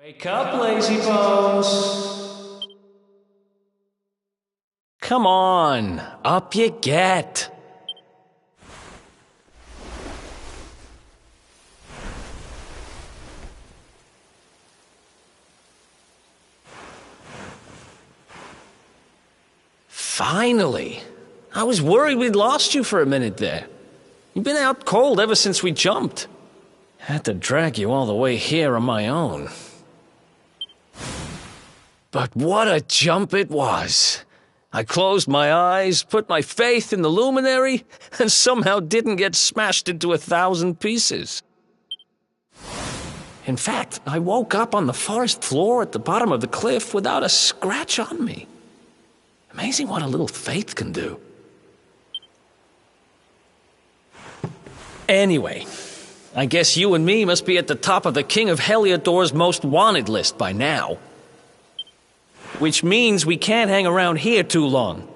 Wake up, lazy bones! Come on, up you get! Finally! I was worried we'd lost you for a minute there. You've been out cold ever since we jumped. Had to drag you all the way here on my own. But what a jump it was! I closed my eyes, put my faith in the luminary, and somehow didn't get smashed into 1,000 pieces. In fact, I woke up on the forest floor at the bottom of the cliff without a scratch on me. Amazing what a little faith can do. Anyway, I guess you and me must be at the top of the King of Heliodor's most wanted list by now. Which means we can't hang around here too long.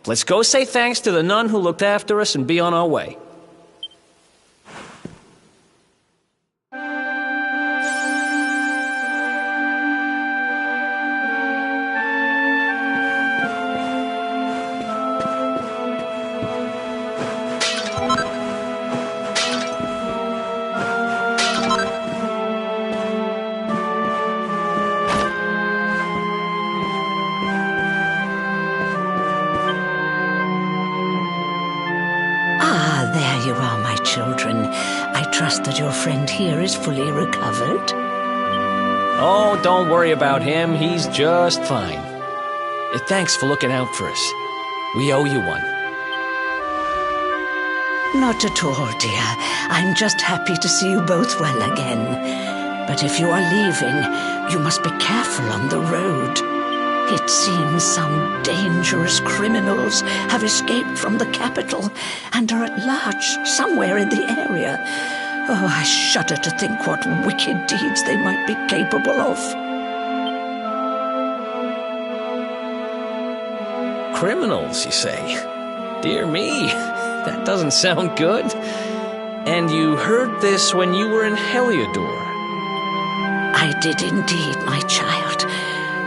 Let's go say thanks to the nun who looked after us and be on our way. There you are, my children. I trust that your friend here is fully recovered. Oh, don't worry about him. He's just fine. Thanks for looking out for us. We owe you one. Not at all, dear. I'm just happy to see you both well again. But if you are leaving, you must be careful on the road. It seems some dangerous criminals have escaped from the capital and are at large somewhere in the area. Oh, I shudder to think what wicked deeds they might be capable of. Criminals, you say? Dear me, that doesn't sound good. And you heard this when you were in Heliodor? I did indeed, my child.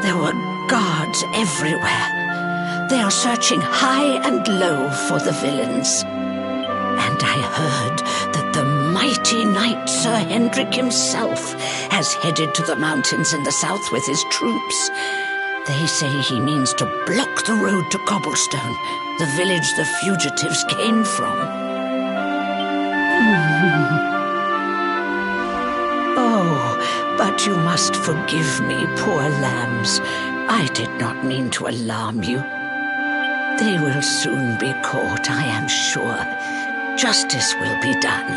There were guards everywhere. They are searching high and low for the villains. And I heard that the mighty knight Sir Hendrik himself has headed to the mountains in the south with his troops. They say he means to block the road to Cobblestone, the village the fugitives came from. Oh, but you must forgive me, poor lambs. I did not mean to alarm you. They will soon be caught, I am sure. Justice will be done.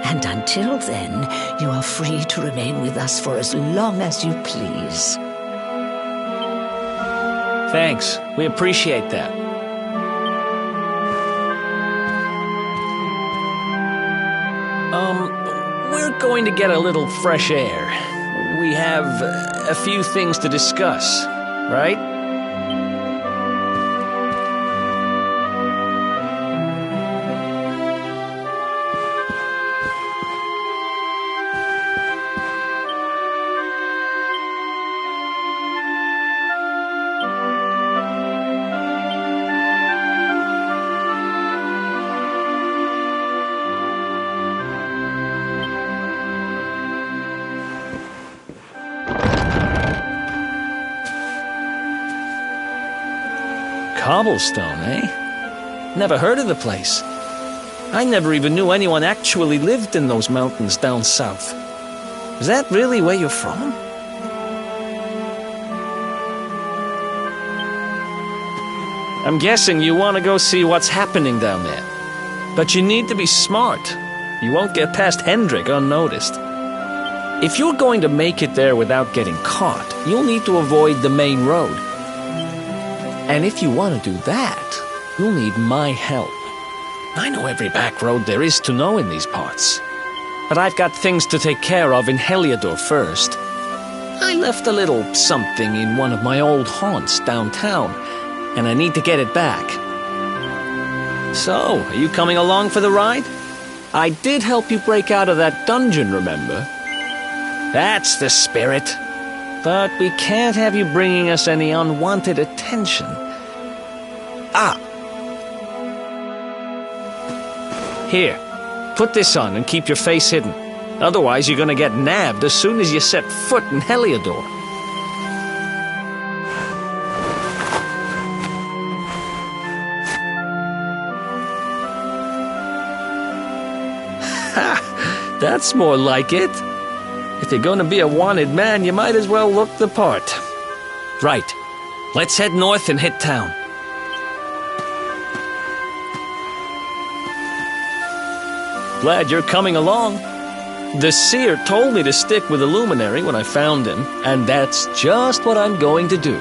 And until then, you are free to remain with us for as long as you please. Thanks. We appreciate that. We're going to get a little fresh air. We have a few things to discuss, right? Cobblestone, eh? Never heard of the place. I never even knew anyone actually lived in those mountains down south. Is that really where you're from? I'm guessing you want to go see what's happening down there. But you need to be smart. You won't get past Hendrik unnoticed. If you're going to make it there without getting caught, you'll need to avoid the main road. And if you want to do that, you'll need my help. I know every back road there is to know in these parts. But I've got things to take care of in Heliodor first. I left a little something in one of my old haunts downtown, and I need to get it back. So, are you coming along for the ride? I did help you break out of that dungeon, remember? That's the spirit. But we can't have you bringing us any unwanted attention. Ah! Here, put this on and keep your face hidden. Otherwise, you're gonna get nabbed as soon as you set foot in Heliodor. Ha! That's more like it. If you're gonna be a wanted man, you might as well look the part. Right. Let's head north and hit town. Glad you're coming along. The seer told me to stick with the luminary when I found him, and that's just what I'm going to do.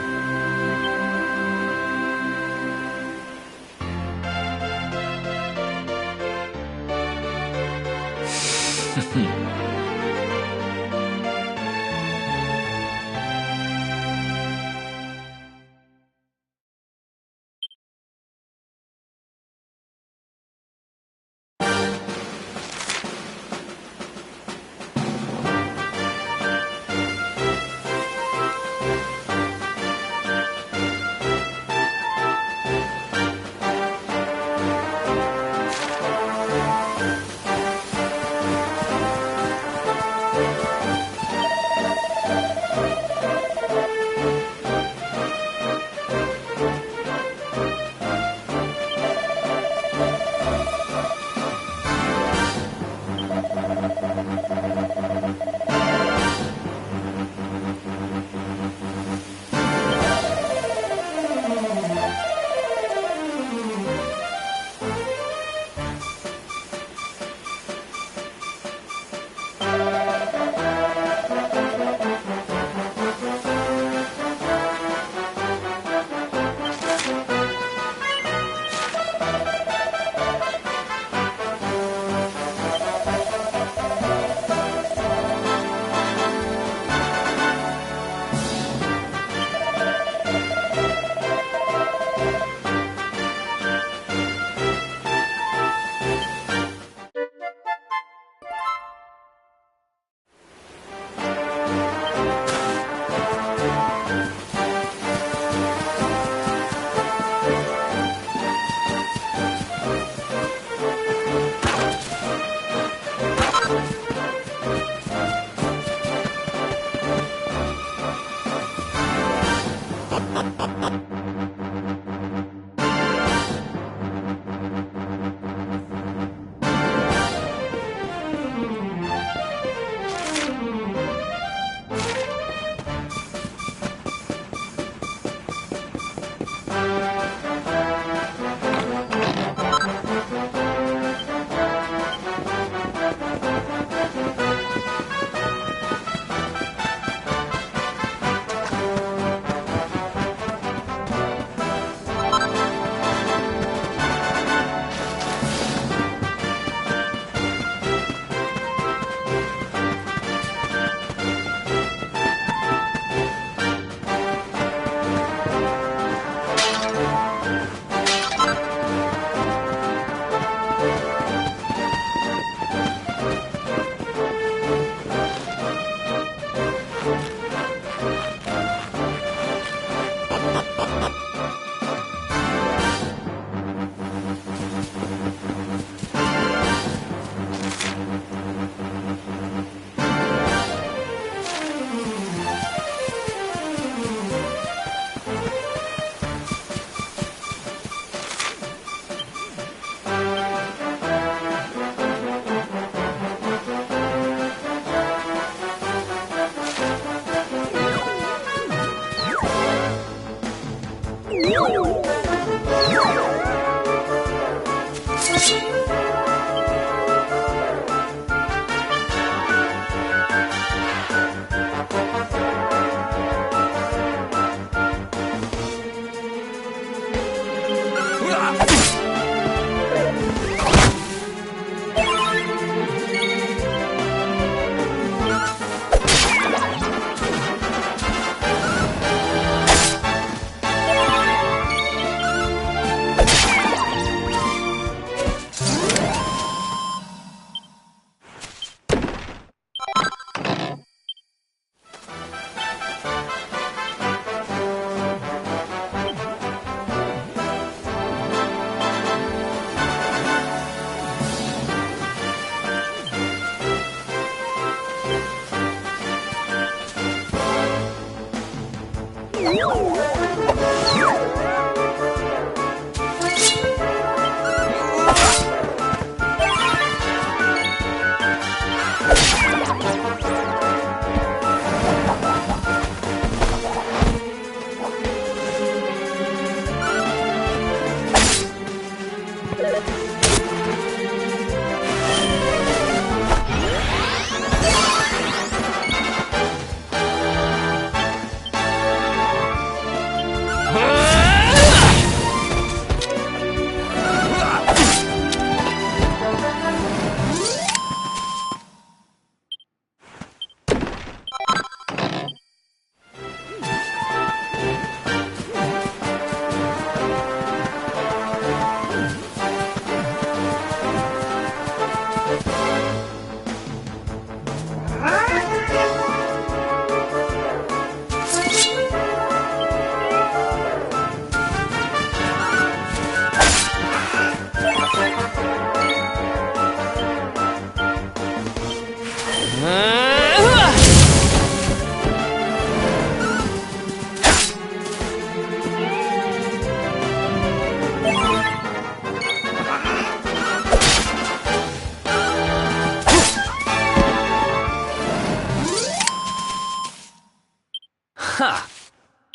Ha!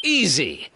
Easy!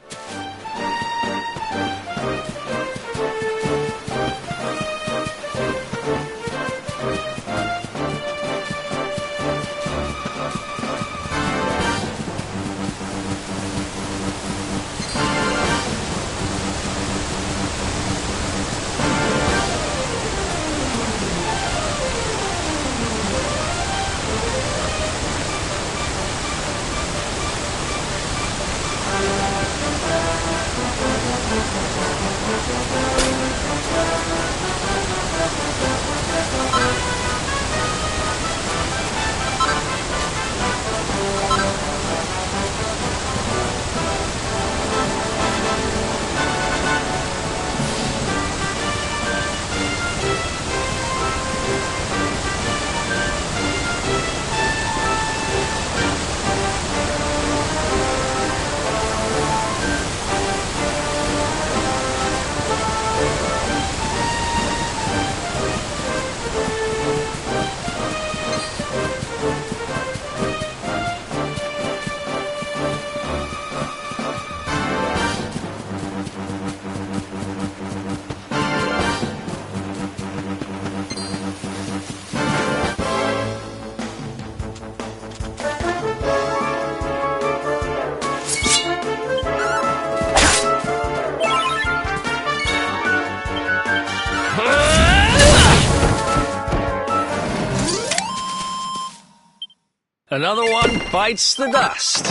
Another one bites the dust.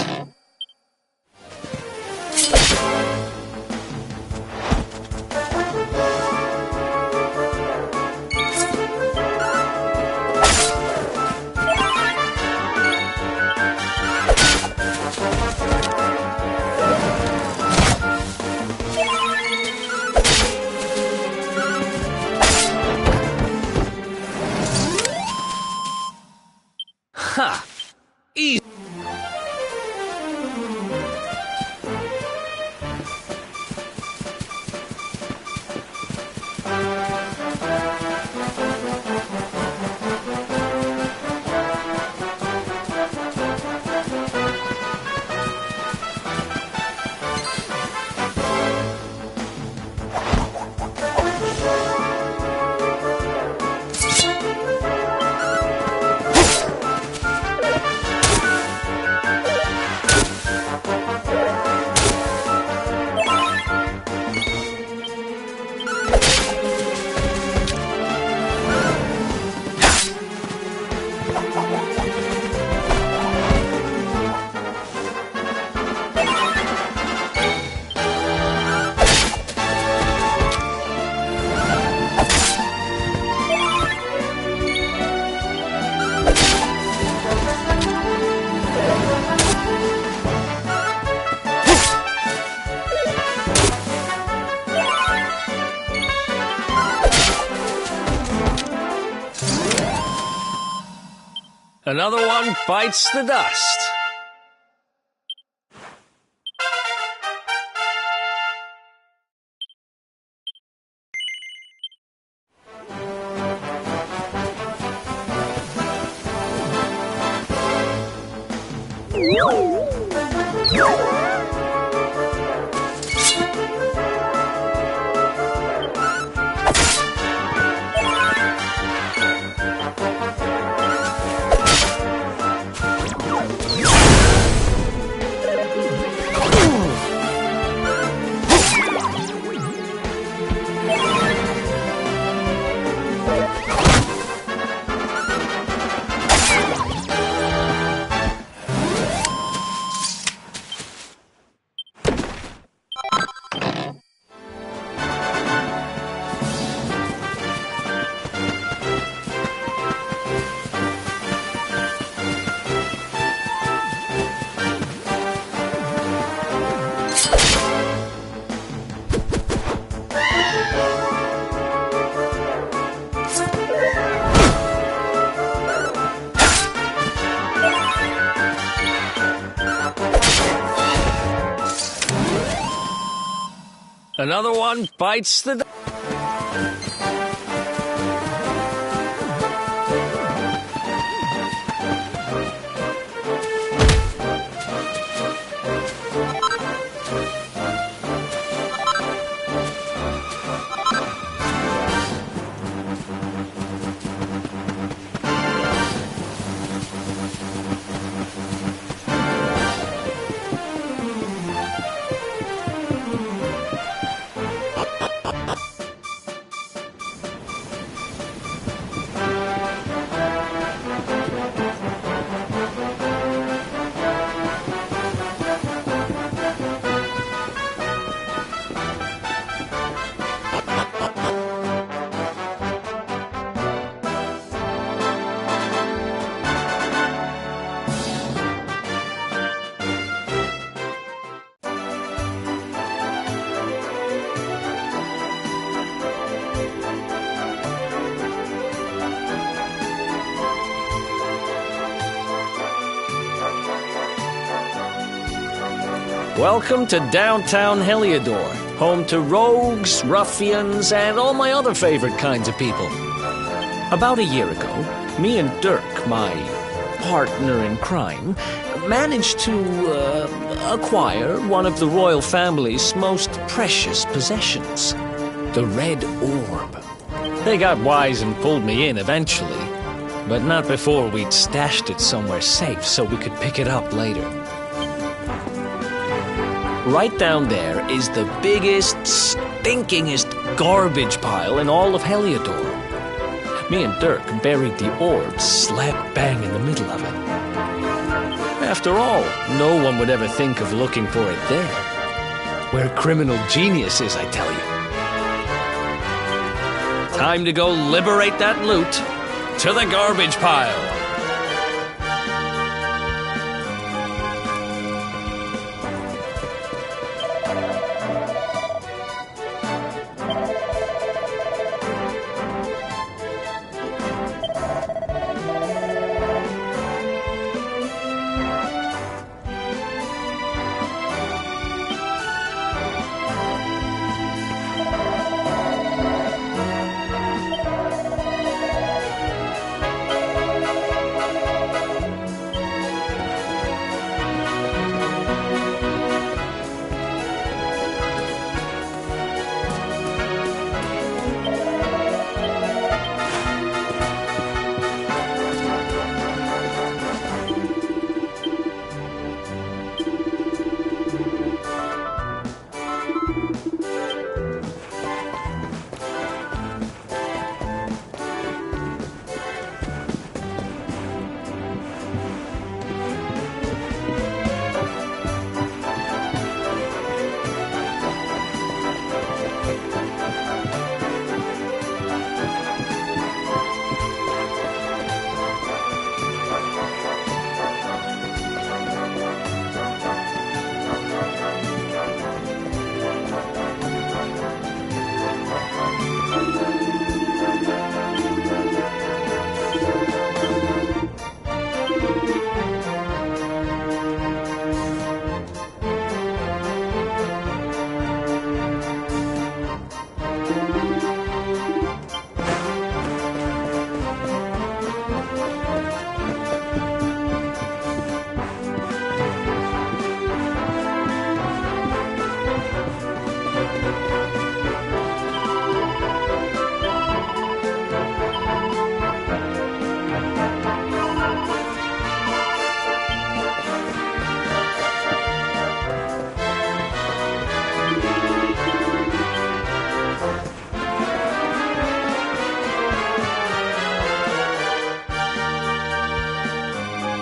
Ha! Easy. Another one bites the dust. Another one bites the... Welcome to downtown Heliodor, home to rogues, ruffians, and all my other favorite kinds of people. About a year ago, me and Dirk, my partner in crime, managed to acquire one of the royal family's most precious possessions, the Red Orb. They got wise and pulled me in eventually, but not before we'd stashed it somewhere safe so we could pick it up later. Right down there is the biggest, stinkingest garbage pile in all of Heliodor. Me and Dirk buried the orb slap bang in the middle of it. After all, no one would ever think of looking for it there. We're criminal geniuses, I tell you. Time to go liberate that loot to the garbage pile.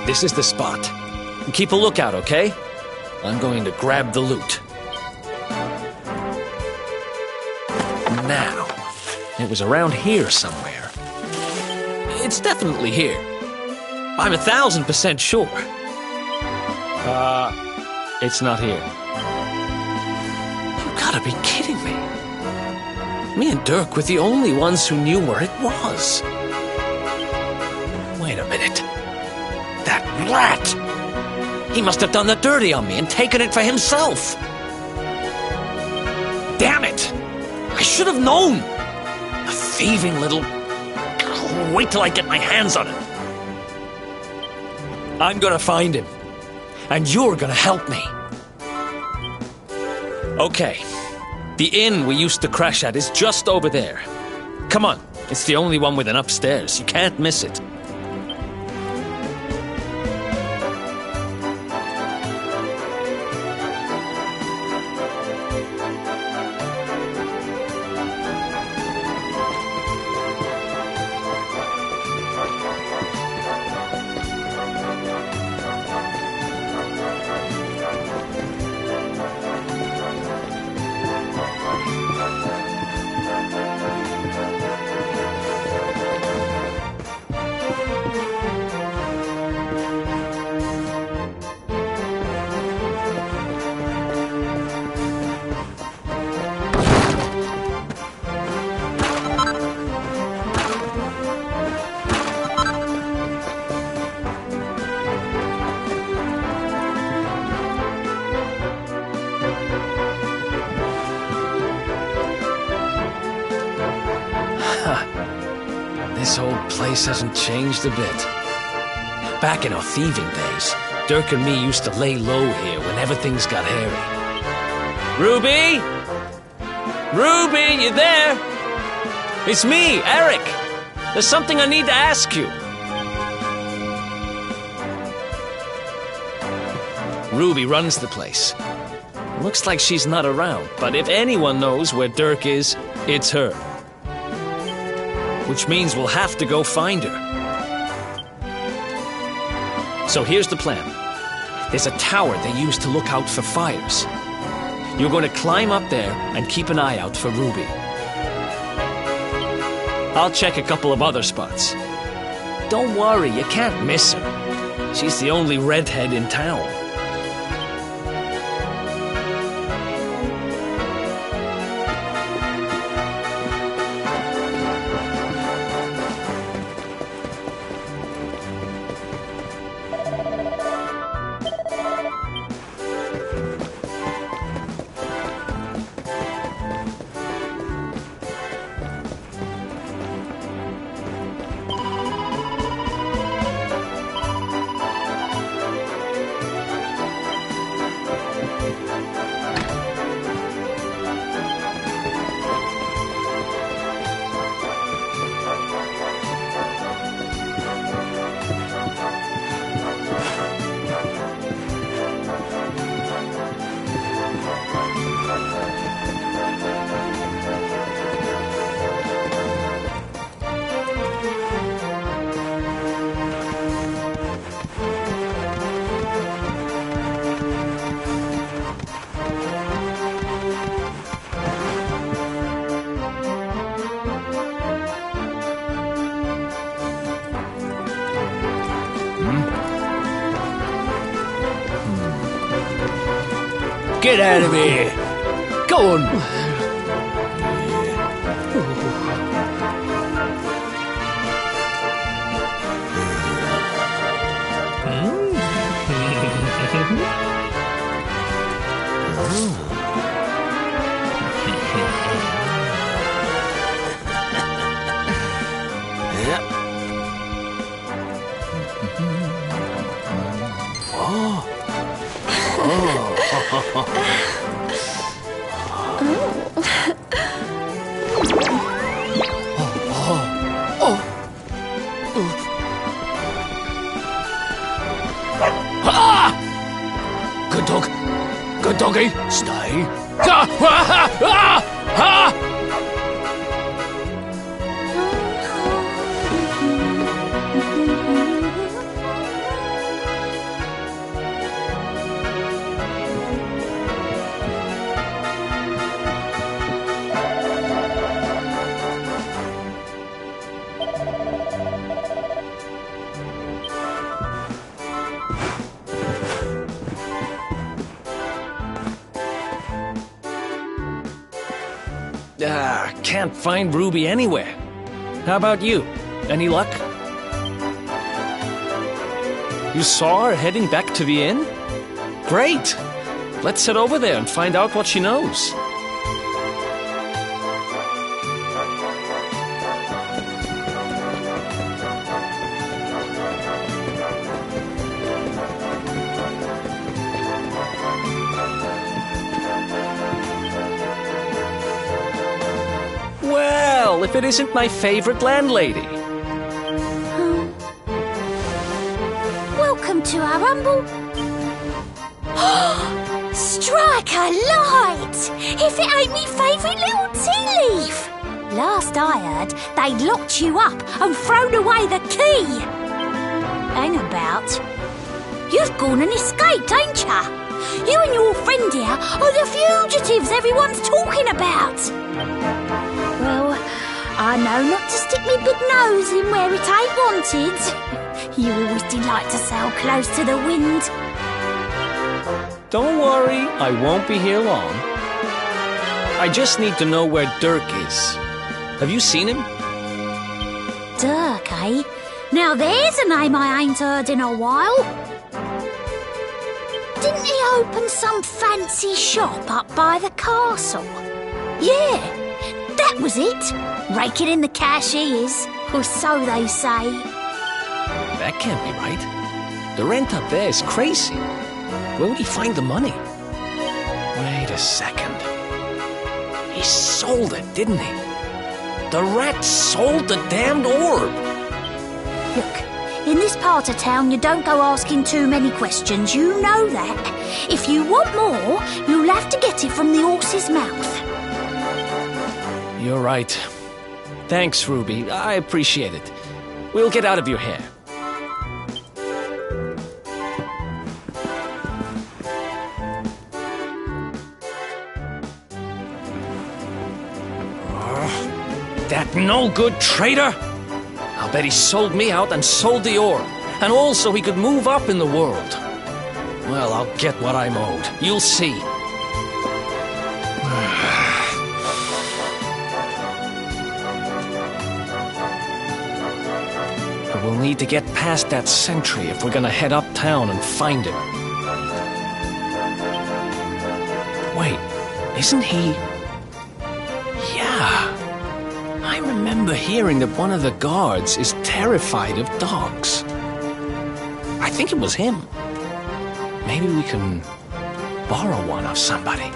This is the spot. Keep a lookout, okay? I'm going to grab the loot. Now, it was around here somewhere. It's definitely here. I'm 1,000% sure. It's not here. You gotta be kidding me. Me and Dirk were the only ones who knew where it was. Wait a minute. That rat! He must have done the dirty on me and taken it for himself. Damn it! I should have known! A thieving little... Wait till I get my hands on it. I'm gonna find him. And you're gonna help me. Okay. The inn we used to crash at is just over there. Come on. It's the only one with an upstairs. You can't miss it. This whole place hasn't changed a bit. Back in our thieving days, Dirk and me used to lay low here whenever things got hairy. Ruby? Ruby, you there? It's me, Eric. There's something I need to ask you. Ruby runs the place. Looks like she's not around, but if anyone knows where Dirk is, it's her. Which means we'll have to go find her. So here's the plan. There's a tower they use to look out for fires. You're going to climb up there and keep an eye out for Ruby. I'll check a couple of other spots. Don't worry, you can't miss her. She's the only redhead in town. Get out of here! Go on! Good dog. Good doggy. Stay. can't find Ruby anywhere. How about you? Any luck? You saw her heading back to the inn? Great! Let's head over there and find out what she knows. Well, if it isn't my favorite landlady. Welcome to our humble... Strike a light! If it ain't me favourite little tea leaf! Last I heard, they'd locked you up and thrown away the key. Hang about. You've gone and escaped, ain't ya? You and your friend here are the fugitives everyone's talking about. Well, I know not to stick me big nose in where it ain't wanted. You always delight to sail close to the wind. Don't worry, I won't be here long. I just need to know where Dirk is. Have you seen him? Dirk, eh? Now there's a name I ain't heard in a while. Didn't he open some fancy shop up by the castle? Yeah, that was it. Raking in the cash he is, or so they say. That can't be right. The rent up there is crazy. Where would he find the money? Wait a second. He sold it, didn't he? The rat sold the damned orb. Look, in this part of town you don't go asking too many questions, you know that. If you want more, you'll have to get it from the horse's mouth. You're right. Thanks, Ruby. I appreciate it. We'll get out of your hair. That no-good traitor! I'll bet he sold me out and sold the orb. And also he could move up in the world. Well, I'll get what I'm owed. You'll see. But we'll need to get past that sentry if we're gonna head uptown and find him. Wait, isn't he... Yeah. I remember hearing that one of the guards is terrified of dogs. I think it was him. Maybe we can borrow one of somebody.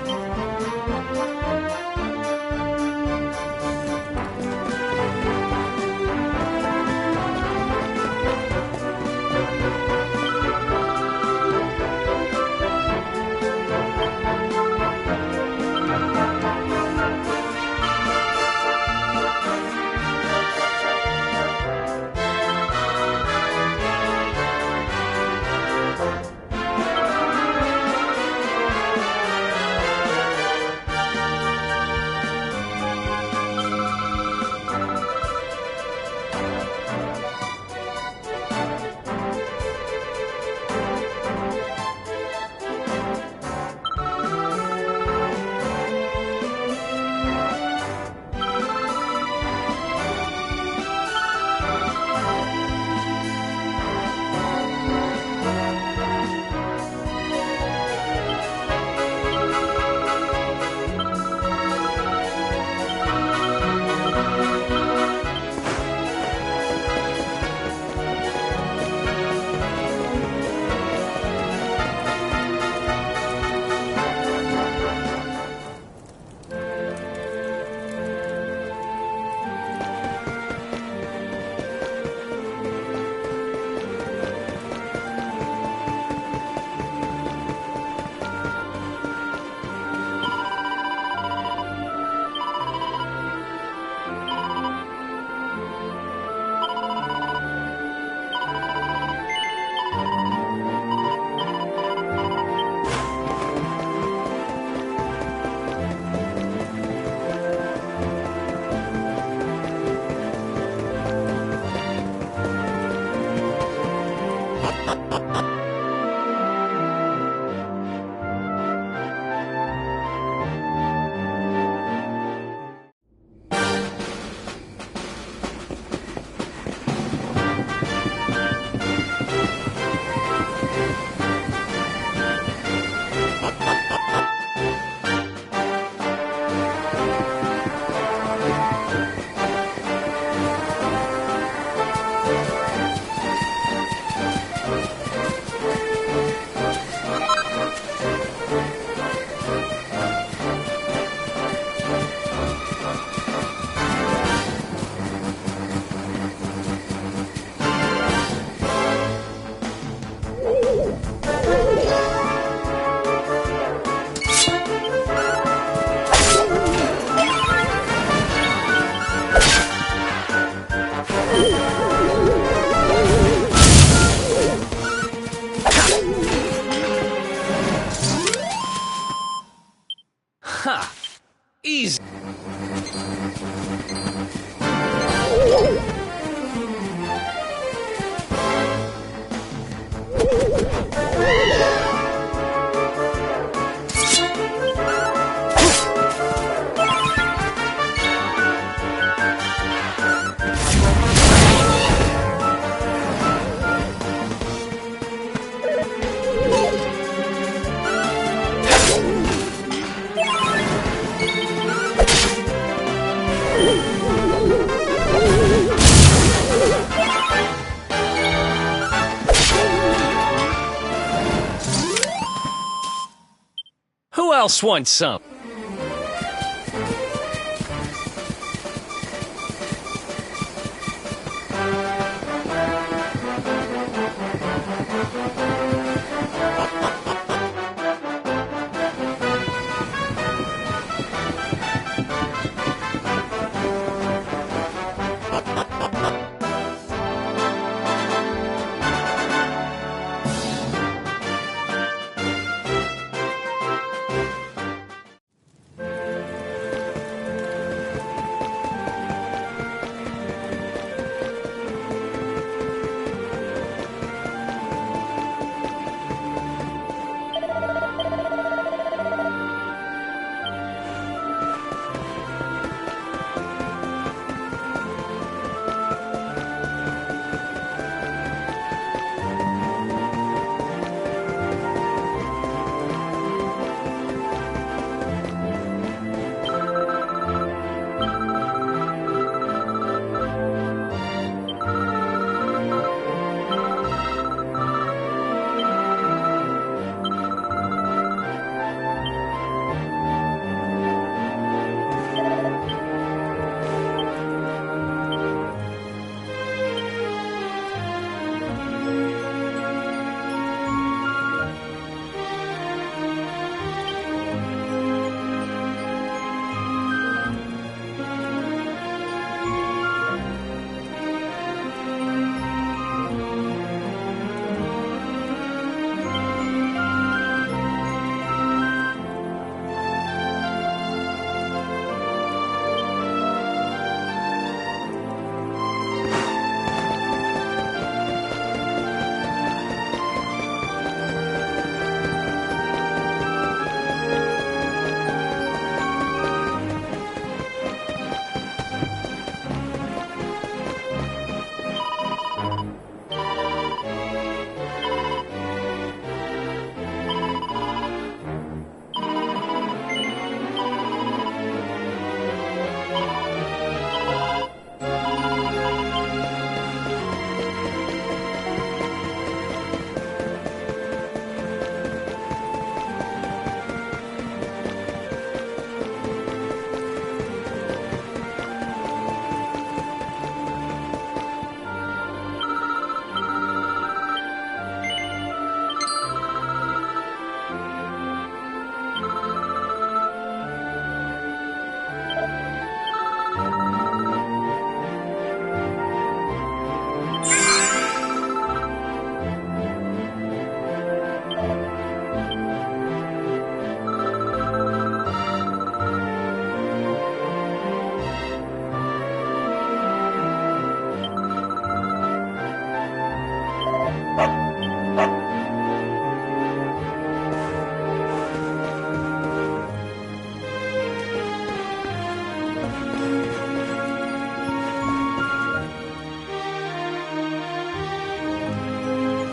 else wants some?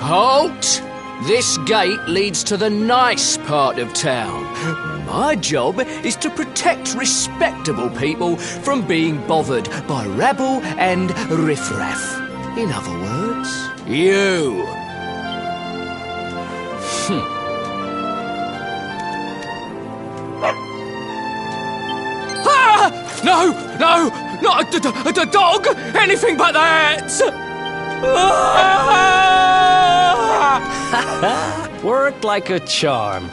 Halt! This gate leads to the nice part of town. My job is to protect respectable people from being bothered by rabble and riffraff. In other words, you. Ah! No! No! Not a dog! Anything but that! Worked like a charm.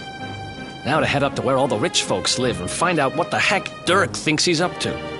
Now to head up to where all the rich folks live and find out what the heck Dirk thinks he's up to.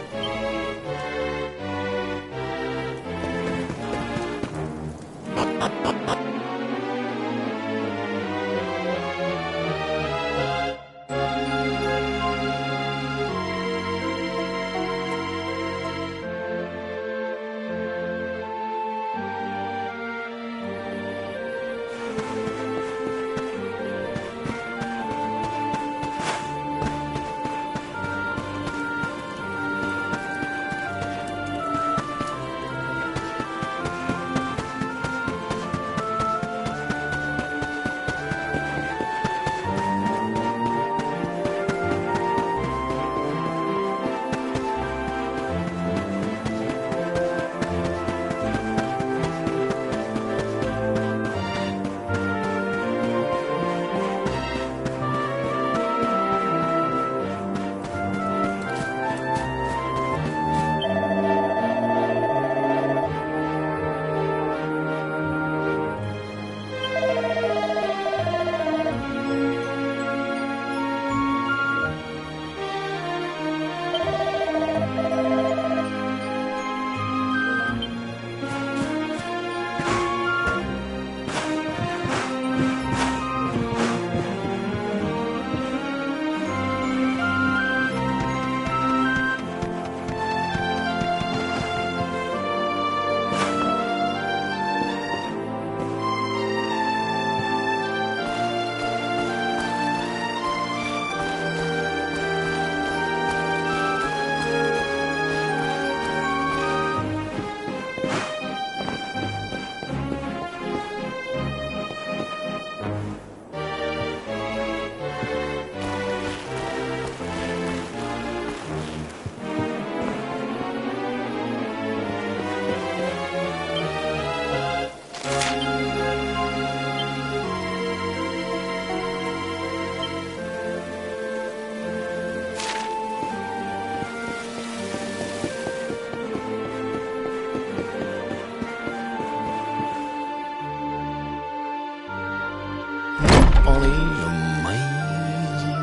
utterly amazing.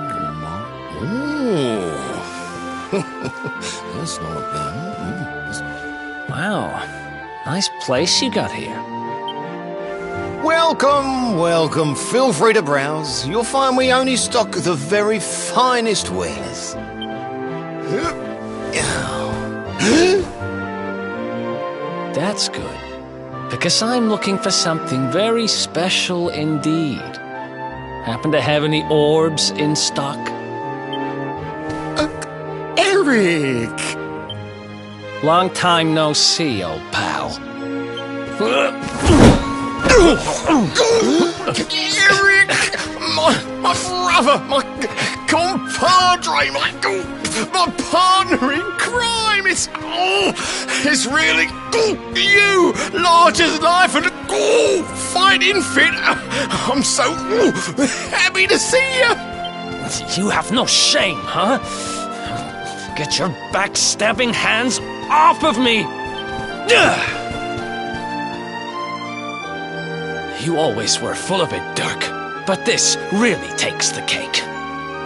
Ooh. That's not bad. Wow. Nice place you got here. Welcome, welcome. Feel free to browse. You'll find we only stock the very finest wares. That's good. Because I'm looking for something very special indeed. Happen to have any orbs in stock? Eric! Long time no see, old pal. Eric! My brother, my compadre, my partner in crime! It's really you, large as life and fighting fit. I'm so happy to see you. You have no shame, huh? Get your backstabbing hands off of me! You always were full of it, Dirk. But this really takes the cake.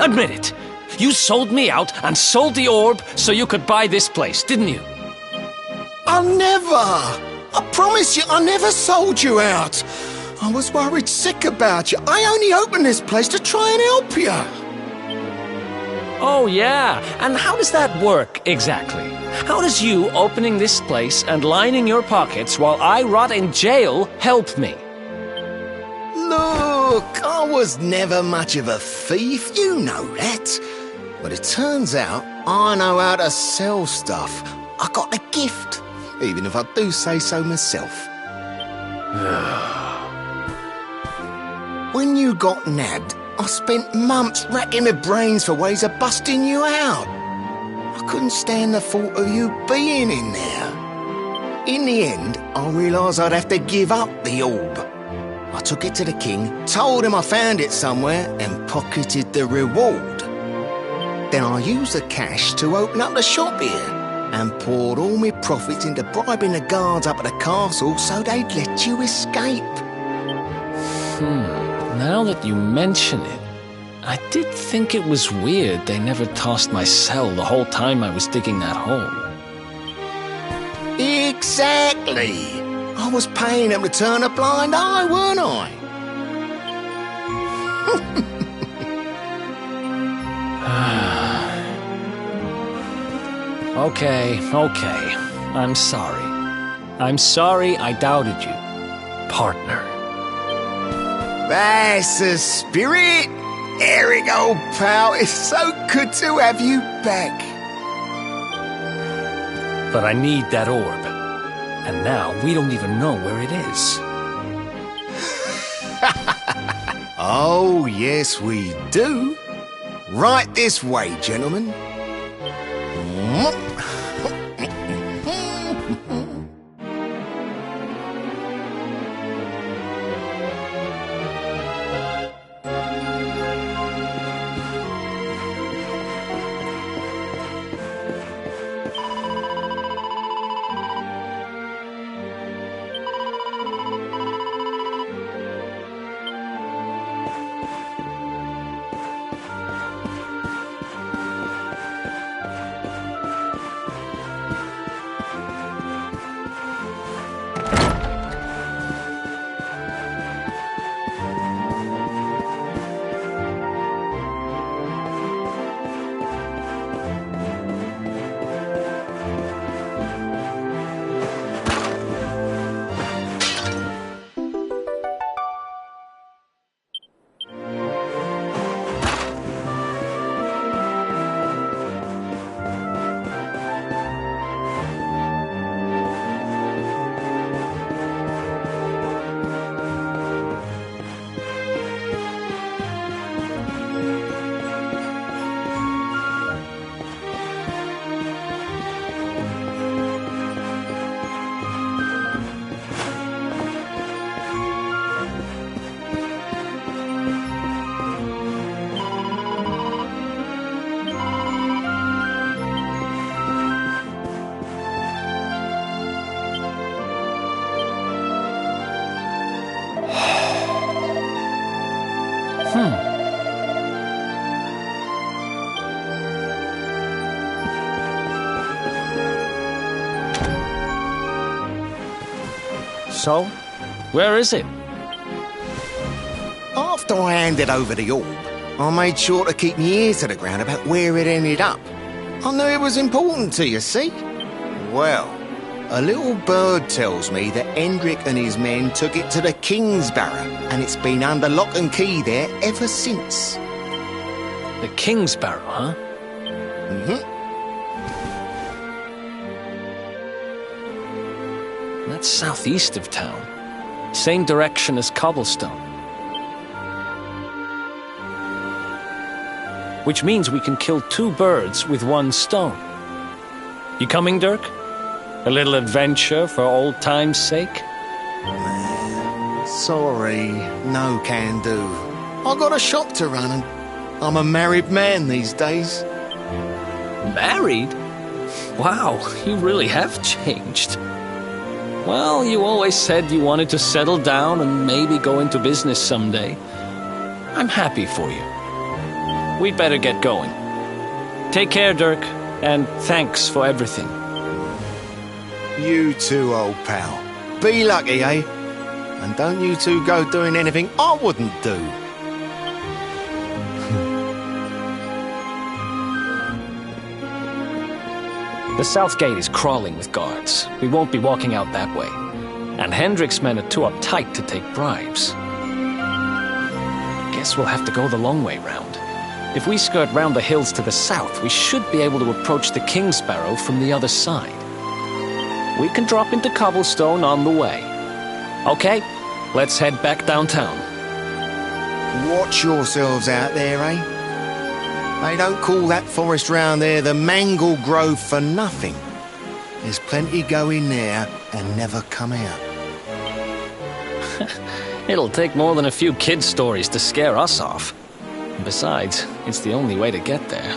Admit it. You sold me out and sold the orb so you could buy this place, didn't you? I promise you, I never sold you out. I was worried sick about you. I only opened this place to try and help you. Oh, yeah. And how does that work, exactly? How does you opening this place and lining your pockets while I rot in jail help me? Look, I was never much of a thief, you know that. But it turns out I know how to sell stuff. I got a gift, even if I do say so myself. When you got nabbed, I spent months racking my brains for ways of busting you out. I couldn't stand the thought of you being in there. In the end, I realised I'd have to give up the orb. I took it to the king, told him I found it somewhere, and pocketed the reward. Then I used the cash to open up the shop here, and poured all my profits into bribing the guards up at the castle so they'd let you escape. Now that you mention it, I did think it was weird they never tossed my cell the whole time I was digging that hole. Exactly! I was paying them to turn a blind eye, weren't I? Okay. I'm sorry. I'm sorry I doubted you, partner. That's the spirit! Eric, old pal, it's so good to have you back. But I need that orb. And now we don't even know where it is. Oh, yes, we do. Right this way, gentlemen. So, where is it? After I handed over the orb, I made sure to keep my ears to the ground about where it ended up. I knew it was important to you, see? Well, a little bird tells me that Hendrik and his men took it to the Kingsbarrow, and it's been under lock and key there ever since. The Kingsbarrow, huh? Mm-hmm. That's southeast of town. Same direction as Cobblestone. Which means we can kill 2 birds with 1 stone. You coming, Dirk? A little adventure for old time's sake? Sorry, no can do. I got a shop to run and I'm a married man these days. Married? Wow, you really have changed. Well, you always said you wanted to settle down and maybe go into business someday. I'm happy for you. We'd better get going. Take care, Dirk, and thanks for everything. You too, old pal. Be lucky, eh? And don't you two go doing anything I wouldn't do. The south gate is crawling with guards. We won't be walking out that way. And Hendrik's men are too uptight to take bribes. Guess we'll have to go the long way round. If we skirt round the hills to the south, we should be able to approach the Kingsbarrow from the other side. We can drop into Cobblestone on the way. Okay, let's head back downtown. Watch yourselves out there, eh? They don't call that forest round there the Mangle Grove for nothing. There's plenty go in there and never come out. It'll take more than a few kid stories to scare us off. Besides, it's the only way to get there.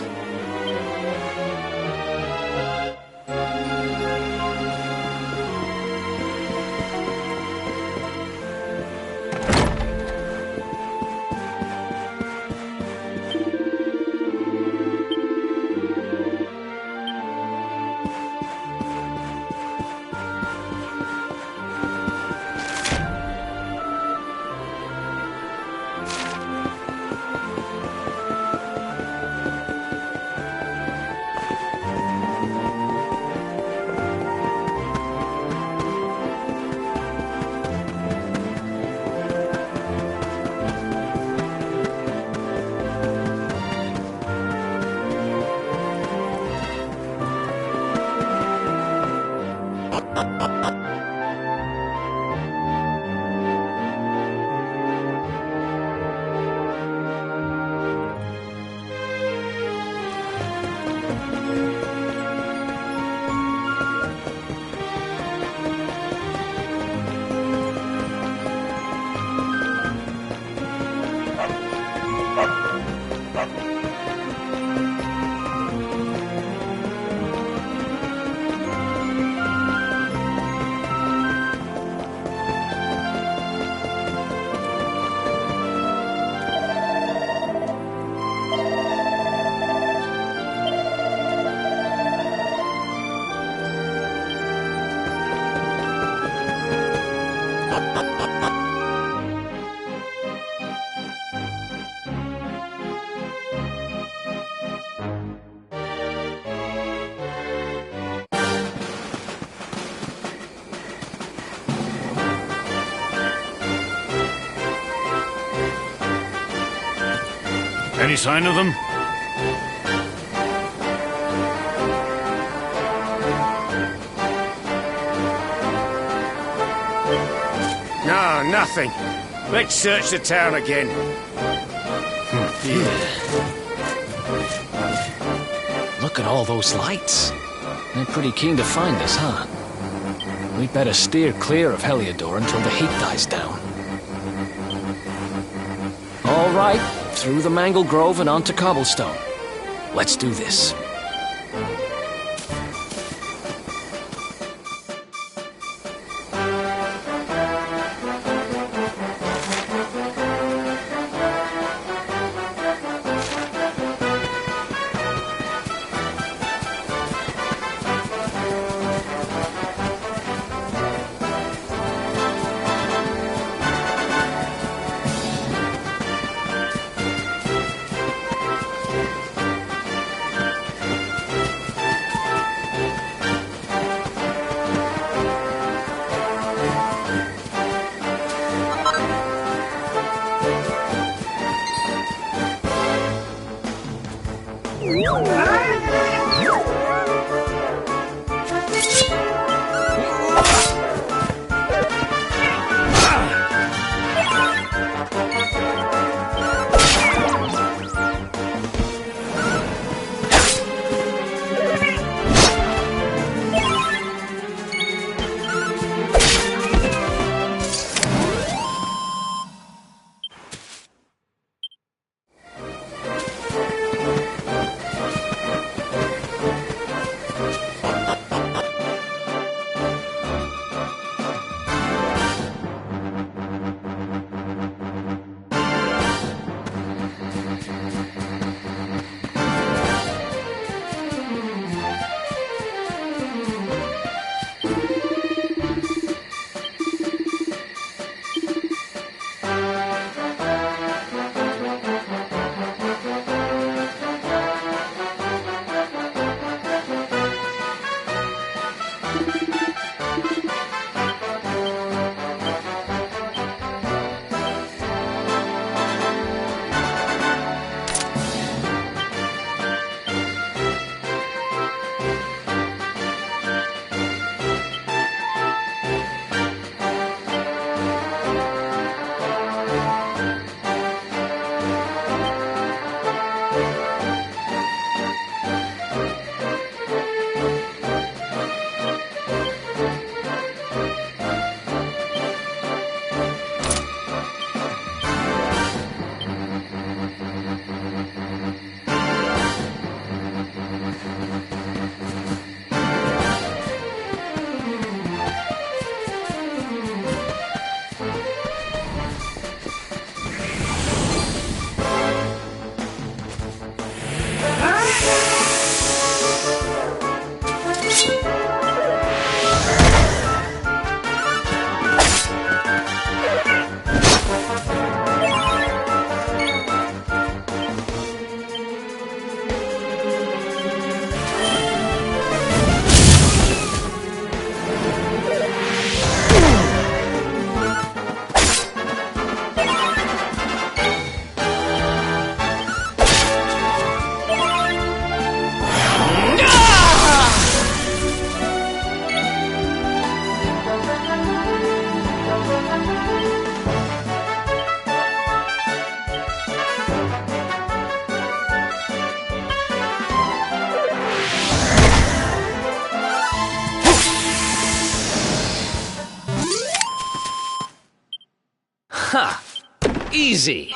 Any sign of them? No, nothing. Let's search the town again. Look at all those lights. They're pretty keen to find us, huh? We'd better steer clear of Heliodor until the heat dies down. All right, through the Mangle Grove and onto Cobblestone. Let's do this. Ha! Easy!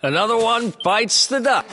Another one bites the dust.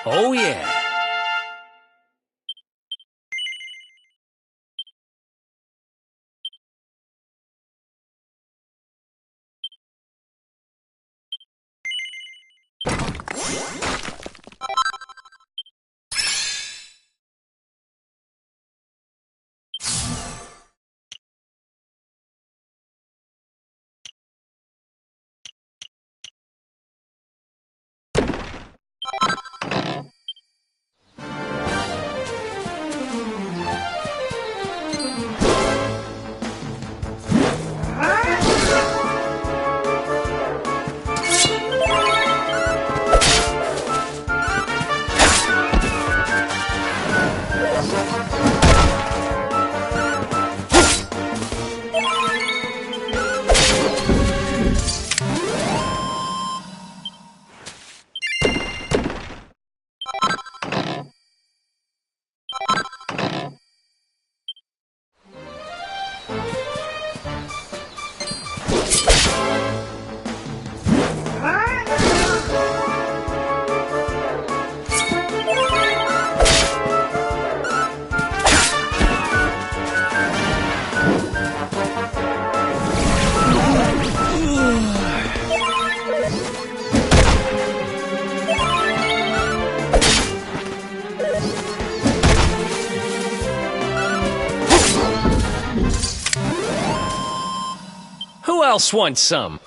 Oh, yeah. Who else wants some?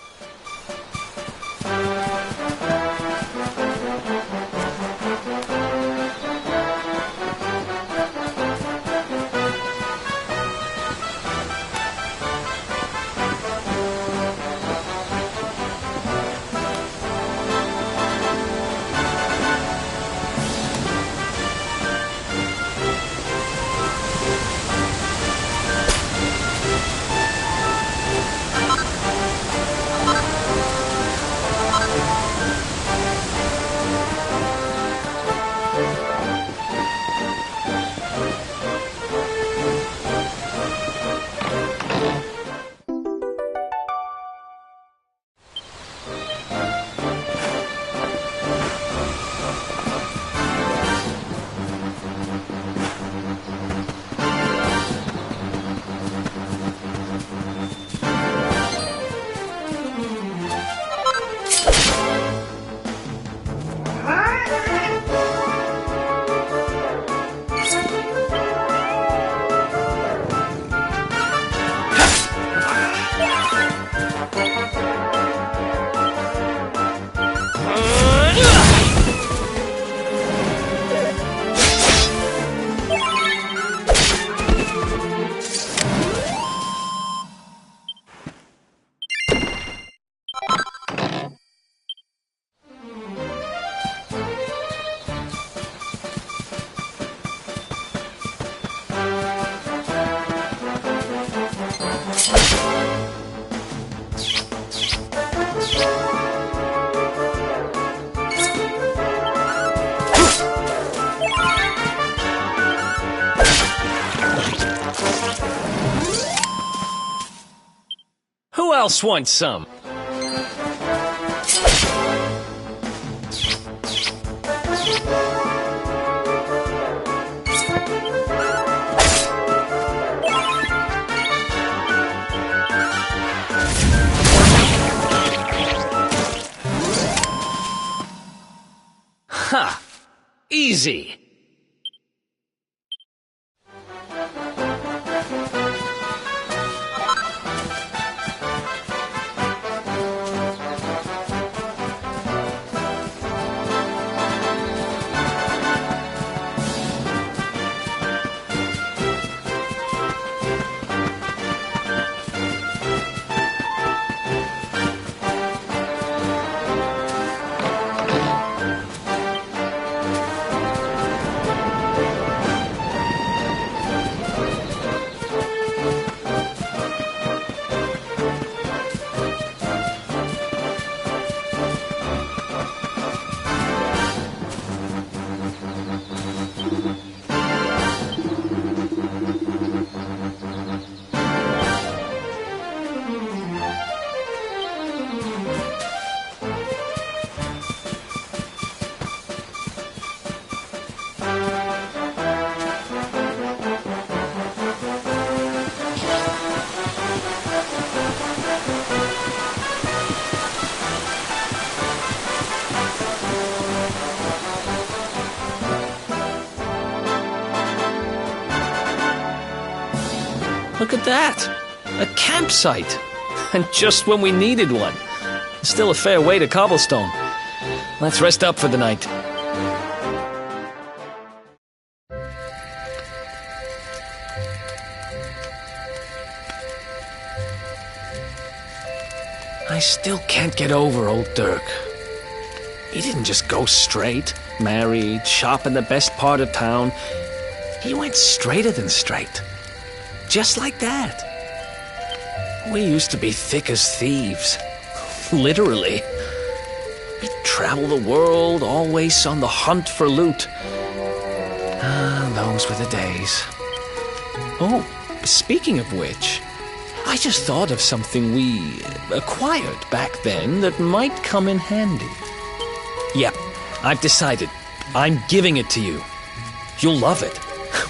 Who else wants some? Ha! Easy! Look at that! A campsite! And just when we needed one. Still a fair way to Cobblestone. Let's rest up for the night. I still can't get over old Dirk. He didn't just go straight, married, shop in the best part of town. He went straighter than straight. Just like that. We used to be thick as thieves. Literally. We'd travel the world, always on the hunt for loot. Ah, those were the days. Oh, speaking of which, I just thought of something we acquired back then that might come in handy. Yep, I've decided. I'm giving it to you. You'll love it.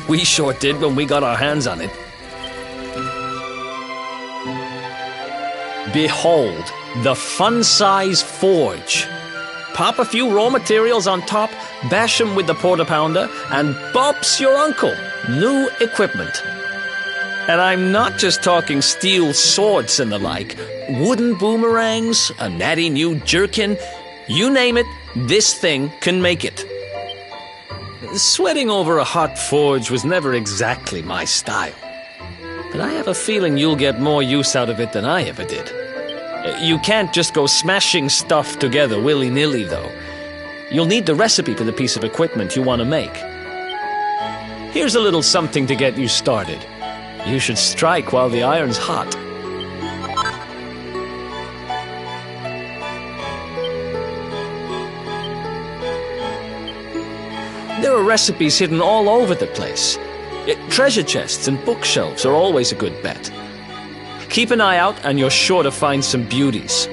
We sure did when we got our hands on it. Behold, the fun-size forge. Pop a few raw materials on top, bash 'em with the porta pounder, and bop's your uncle. New equipment. And I'm not just talking steel swords and the like. Wooden boomerangs, a natty new jerkin. You name it, this thing can make it. Sweating over a hot forge was never exactly my style. But I have a feeling you'll get more use out of it than I ever did. You can't just go smashing stuff together willy-nilly, though. You'll need the recipe for the piece of equipment you want to make. Here's a little something to get you started. You should strike while the iron's hot. There are recipes hidden all over the place. Treasure chests and bookshelves are always a good bet. Keep an eye out and you're sure to find some beauties.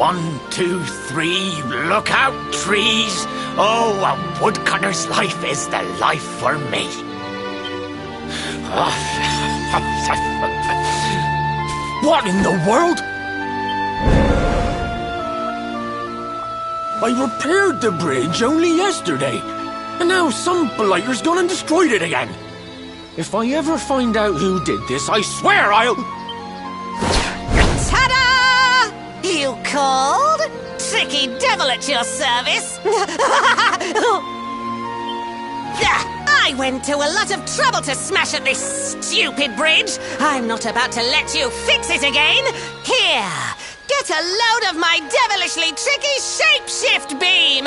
1, 2, 3, look out, trees! Oh, a woodcutter's life is the life for me. What in the world? I repaired the bridge only yesterday, and now some blighter's gone and destroyed it again. If I ever find out who did this, I swear I'll... Ta-da! You called? Tricky devil at your service. I went to a lot of trouble to smash at this stupid bridge. I'm not about to let you fix it again. Here, get a load of my devilishly tricky shapeshift beam.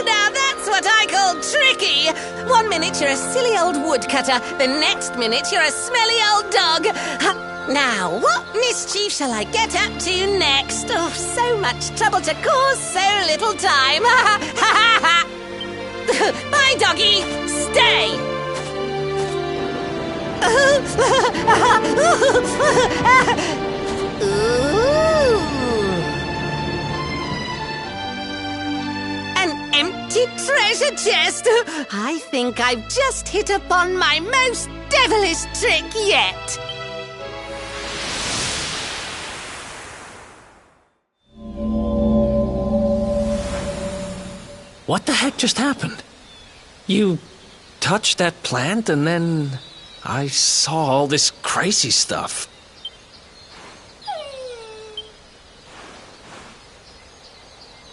Now that's what I call tricky. 1 minute you're a silly old woodcutter, the next minute you're a smelly old dog. Now, what mischief shall I get up to next? Oh, so much trouble to cause so little time. Bye, doggy. Stay. An empty treasure chest. I think I've just hit upon my most devilish trick yet. What the heck just happened? You touched that plant and then I saw all this crazy stuff.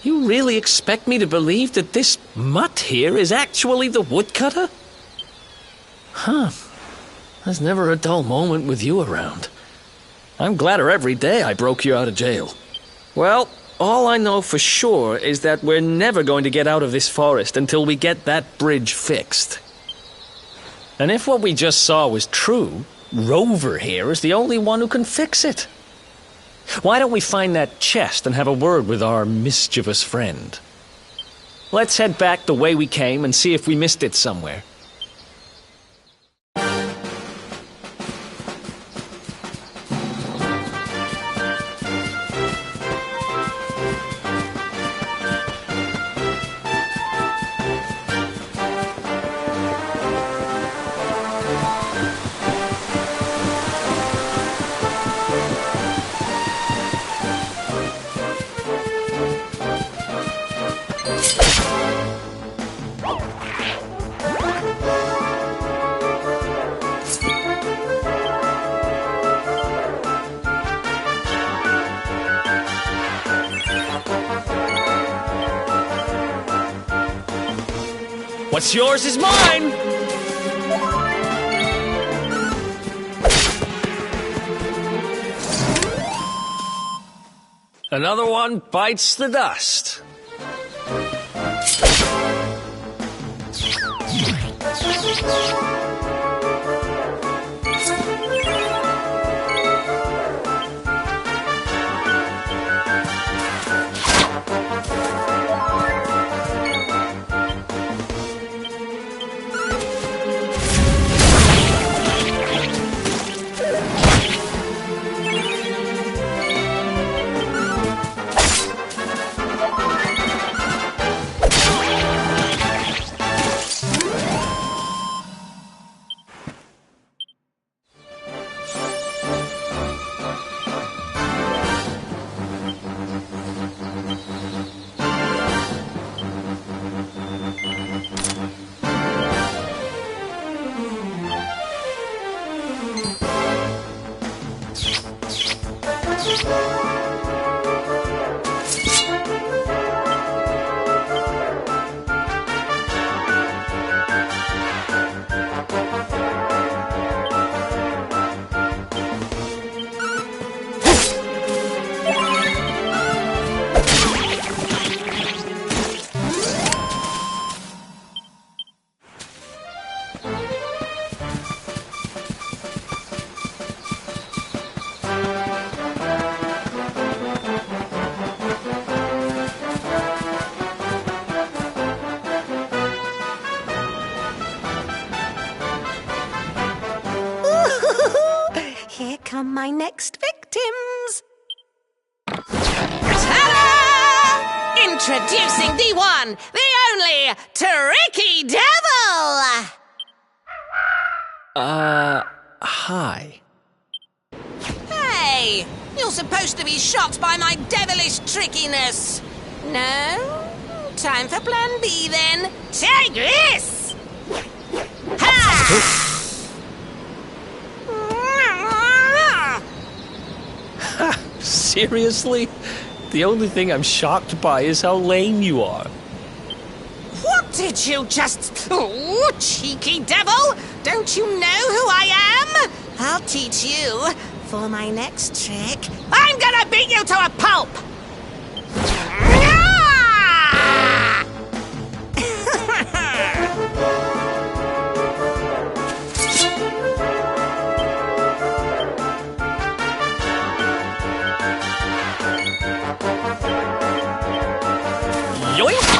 You really expect me to believe that this mutt here is actually the woodcutter? Huh. There's never a dull moment with you around. I'm gladder every day I broke you out of jail. Well, all I know for sure is that we're never going to get out of this forest until we get that bridge fixed. And if what we just saw was true, Rover here is the only one who can fix it. Why don't we find that chest and have a word with our mischievous friend? Let's head back the way we came and see if we missed it somewhere. What's yours is mine! Another one bites the dust. become my next victims. Ta-da! Introducing the one, the only, Tricky Devil! Hi. Hey, you're supposed to be shocked by my devilish trickiness. No? Time for plan B then. Take this! Ha! Seriously? The only thing I'm shocked by is how lame you are. What did you just... Oh, cheeky devil! Don't you know who I am? I'll teach you. For my next trick, I'm gonna beat you to a pulp! Yoink!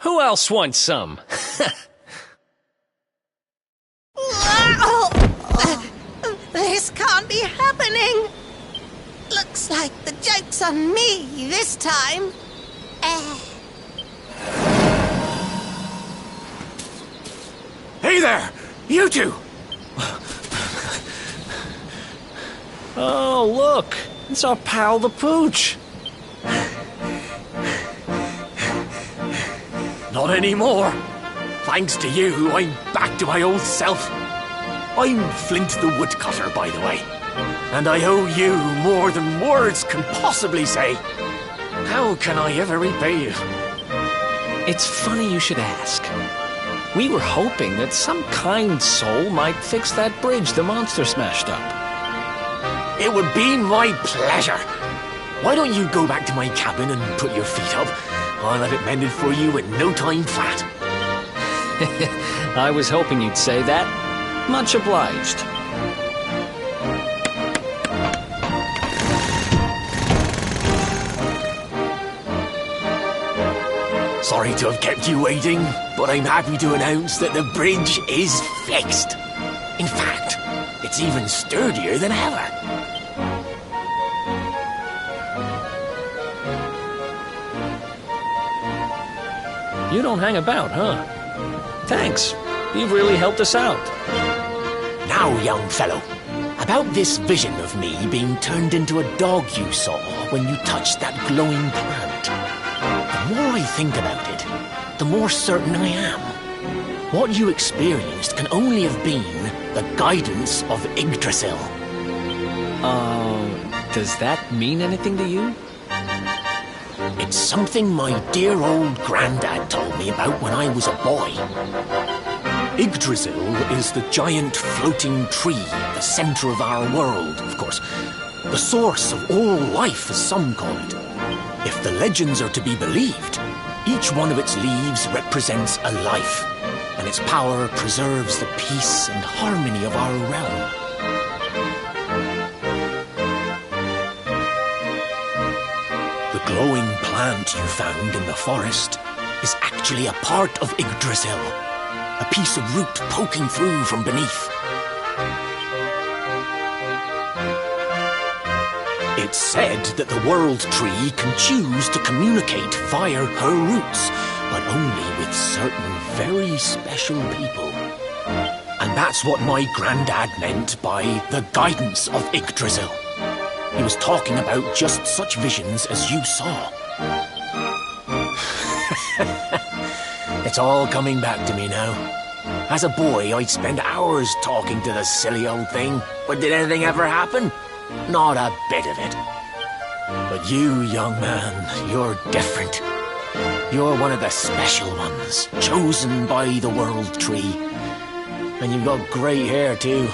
Who else wants some? This can't be happening. Looks like the joke's on me this time. Hey there! You two! Oh, look! It's our pal the Pooch! Not anymore. Thanks to you, I'm back to my old self. I'm Flint the Woodcutter, by the way. And I owe you more than words can possibly say. How can I ever repay you? It's funny you should ask. We were hoping that some kind soul might fix that bridge the monster smashed up. It would be my pleasure. Why don't you go back to my cabin and put your feet up? I'll have it mended for you in no time flat. I was hoping you'd say that. Much obliged. Sorry to have kept you waiting, but I'm happy to announce that the bridge is fixed. In fact, it's even sturdier than ever. You don't hang about, huh? Thanks. You've really helped us out. Now, young fellow, about this vision of me being turned into a dog you saw when you touched that glowing plant. The more I think about it, the more certain I am. What you experienced can only have been the guidance of Yggdrasil. Does that mean anything to you? It's something my dear old granddad told me about when I was a boy. Yggdrasil is the giant floating tree at the center of our world, of course. The source of all life, as some call it. If the legends are to be believed, each one of its leaves represents a life, and its power preserves the peace and harmony of our realm. The glowing plant you found in the forest is actually a part of Yggdrasil, a piece of root poking through from beneath. It's said that the World Tree can choose to communicate via her roots, but only with certain very special people. And that's what my granddad meant by the guidance of Yggdrasil. He was talking about just such visions as you saw. It's all coming back to me now. As a boy, I'd spend hours talking to the silly old thing, but did anything ever happen? Not a bit of it. But you, young man, you're different. You're one of the special ones, chosen by the World Tree. And you've got great hair, too.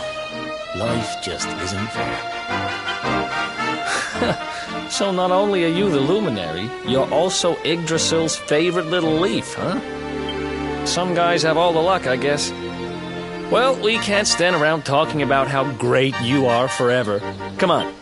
Life just isn't fair. So not only are you the luminary, you're also Yggdrasil's favorite little leaf, huh? Some guys have all the luck, I guess. Well, we can't stand around talking about how great you are forever. Come on.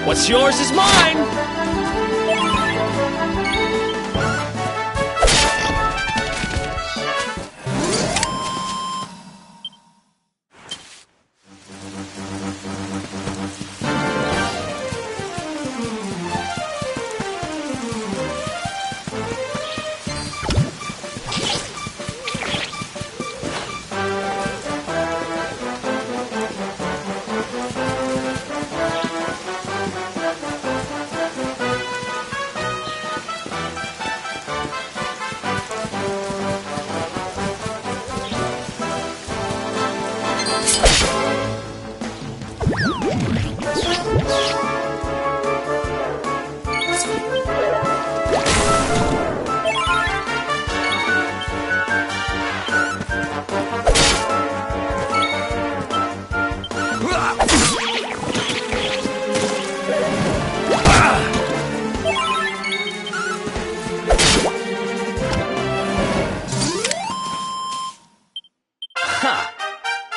What's yours is mine!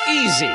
Easy.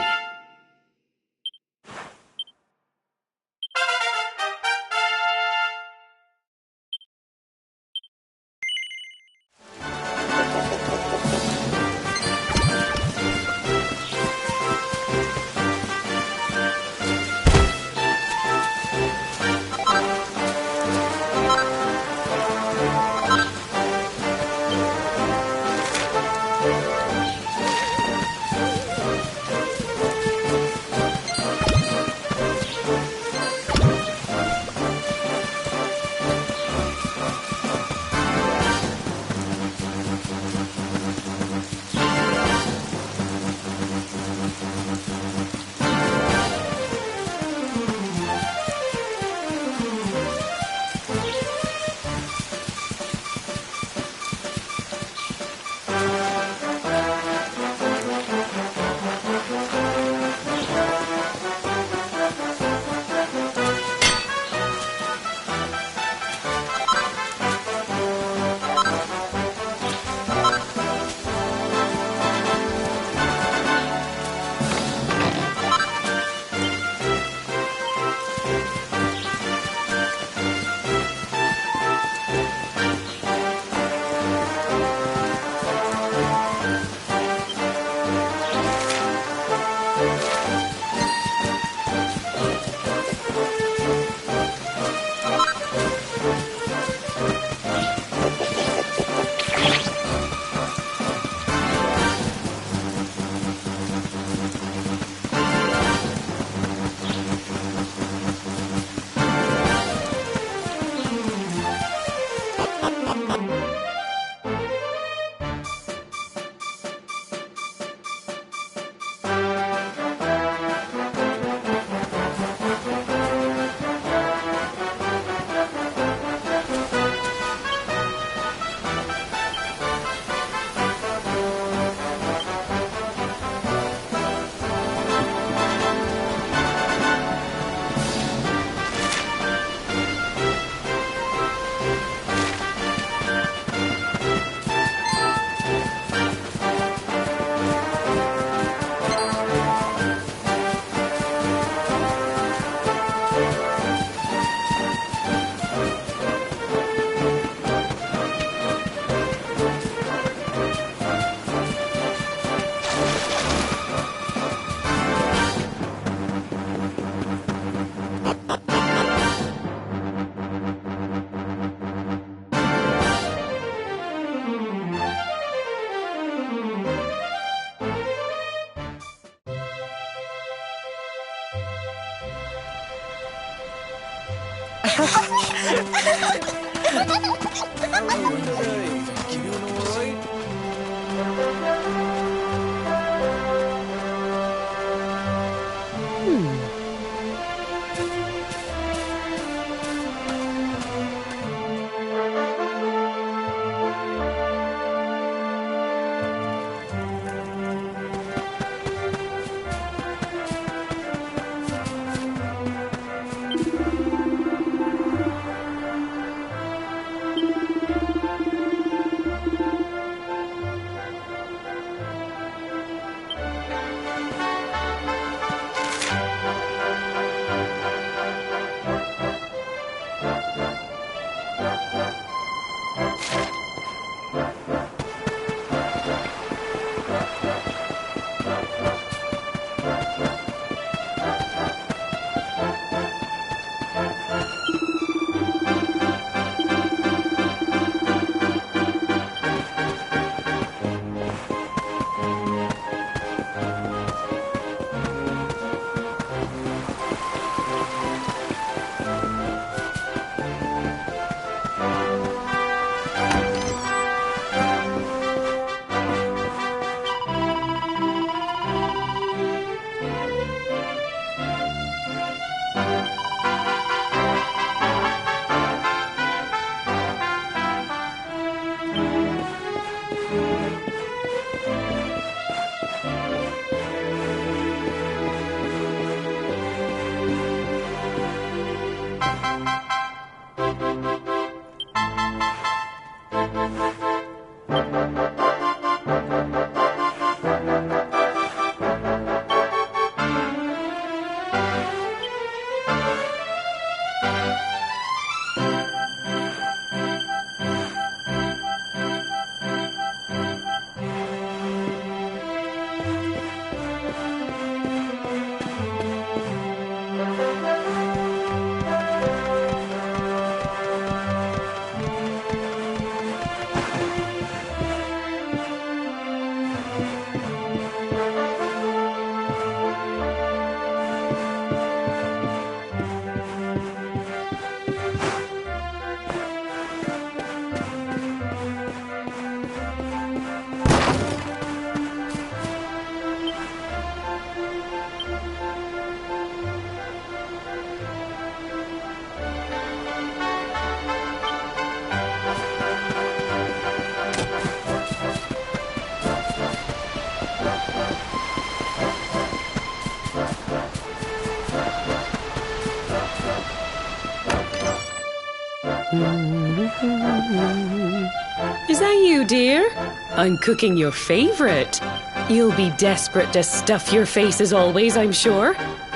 Is that you, dear? I'm cooking your favourite. You'll be desperate to stuff your face as always, I'm sure.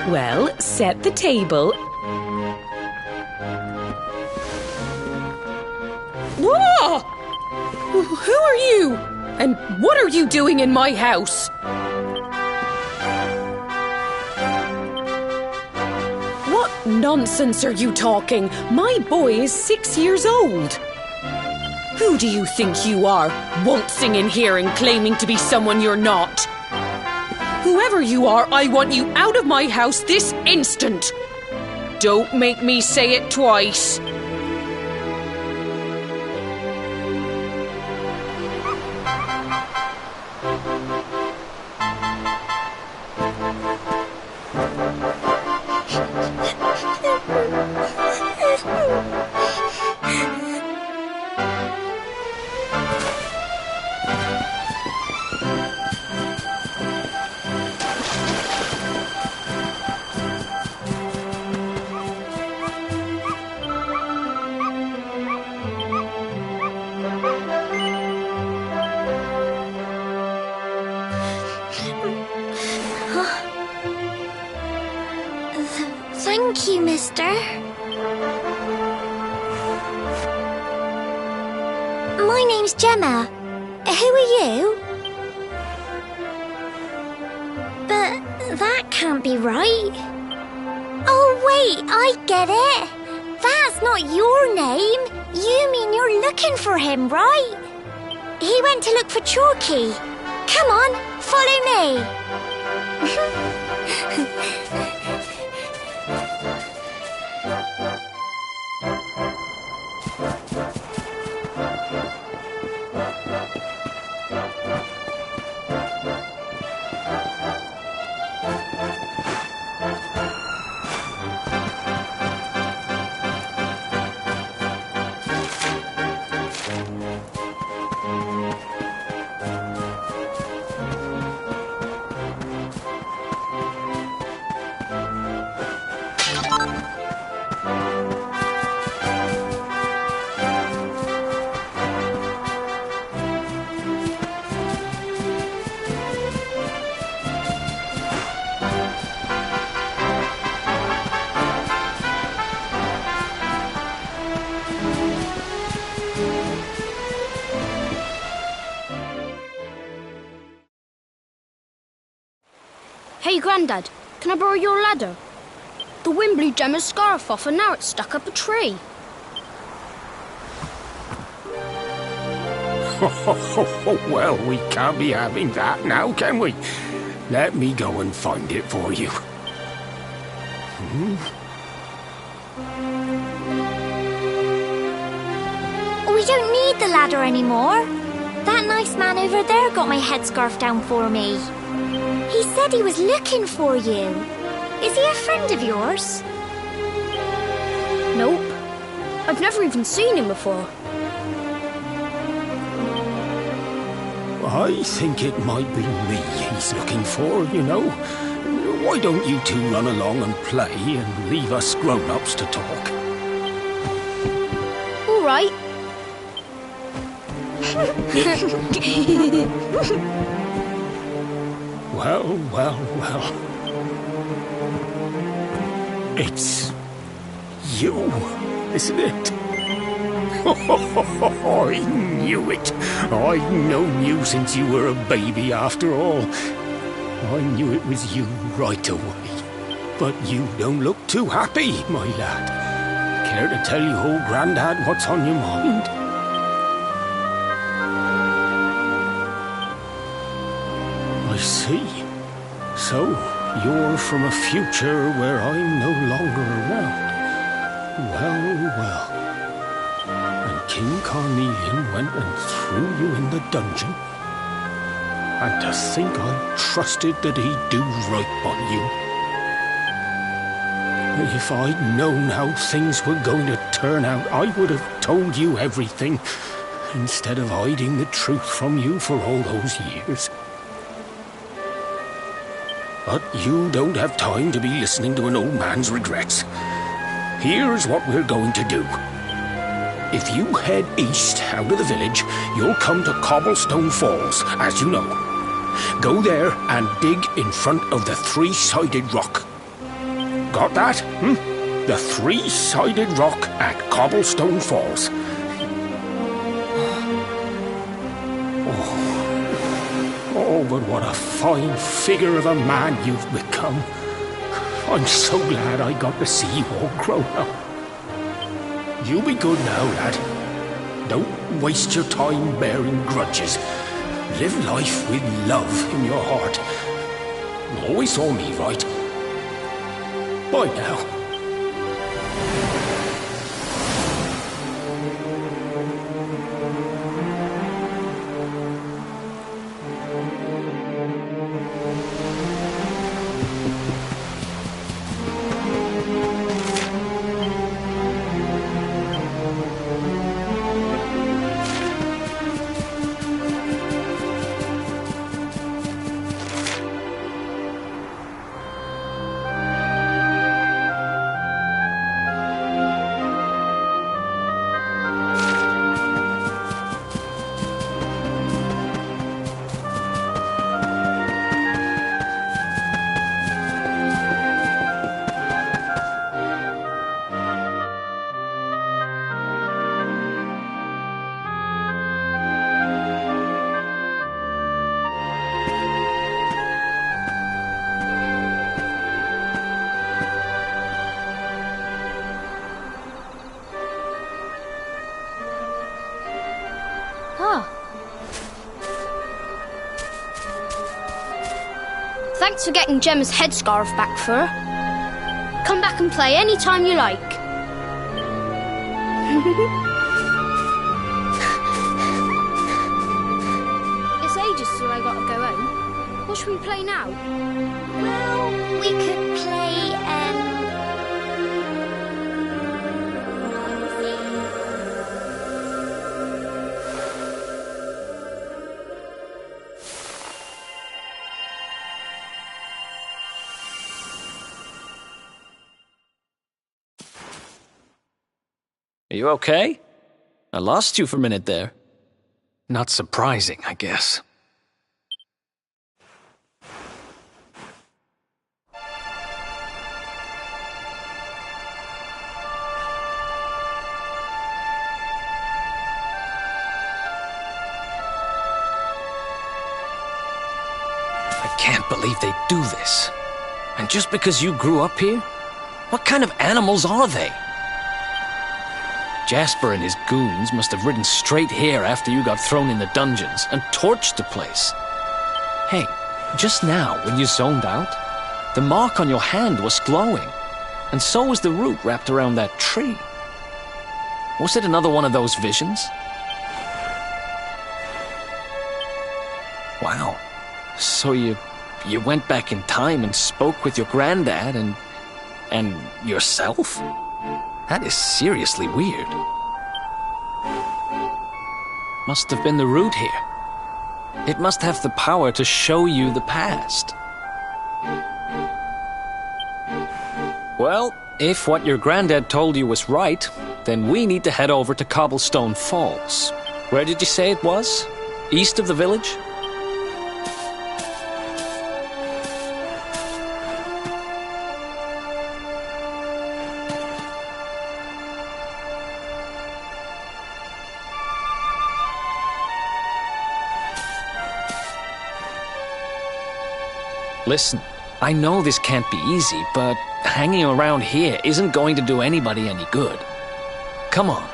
Well, set the table. Whoa! Who are you? And what are you doing in my house? What nonsense are you talking? My boy is 6 years old. Who do you think you are, waltzing in here and claiming to be someone you're not? Whoever you are, I want you out of my house this instant. Don't make me say it twice. Thank you, mister. My name's Gemma. Who are you? But that can't be right. Oh, wait, I get it. That's not your name. You mean you're looking for him, right? He went to look for Chalky. Come on, follow me. Hey, Grandad, can I borrow your ladder? The wind blew Gemma's scarf off and now it's stuck up a tree. Well, we can't be having that now, can we? Let me go and find it for you. We don't need the ladder anymore. That nice man over there got my headscarf down for me. He said he was looking for you. Is he a friend of yours? Nope. I've never even seen him before. I think it might be me he's looking for, you know. Why don't you two run along and play and leave us grown-ups to talk? All right. Well. It's you, isn't it? I knew it. I've known you since you were a baby, after all. I knew it was you right away. But you don't look too happy, my lad. Care to tell your old Grandad what's on your mind? I see. So, you're from a future where I'm no longer around. Well. And King Carnelian went and threw you in the dungeon. And to think I trusted that he'd do right by you. If I'd known how things were going to turn out, I would have told you everything, instead of hiding the truth from you for all those years. But you don't have time to be listening to an old man's regrets. Here's what we're going to do. If you head east out of the village, you'll come to Cobblestone Falls, as you know. Go there and dig in front of the three-sided rock. Got that? The three-sided rock at Cobblestone Falls. Oh, but what a fine figure of a man you've become. I'm so glad I got to see you all grown up. You be good now, lad. Don't waste your time bearing grudges. Live life with love in your heart. You always saw me right. Bye now. Thanks for getting Gemma's headscarf back for her. Come back and play any time you like. It's ages till I gotta go home. What should we play now? Well, we could play, Are you okay? I lost you for a minute there. Not surprising, I guess. I can't believe they do this. And just because you grew up here? What kind of animals are they? Jasper and his goons must have ridden straight here after you got thrown in the dungeons and torched the place. Hey, just now, when you zoned out, the mark on your hand was glowing, and so was the root wrapped around that tree. Was it another one of those visions? Wow. So you went back in time and spoke with your granddad and yourself? That is seriously weird. Must have been the root here. It must have the power to show you the past. Well, if what your granddad told you was right, then we need to head over to Cobblestone Falls. Where did you say it was? East of the village? Listen, I know this can't be easy, but hanging around here isn't going to do anybody any good. Come on.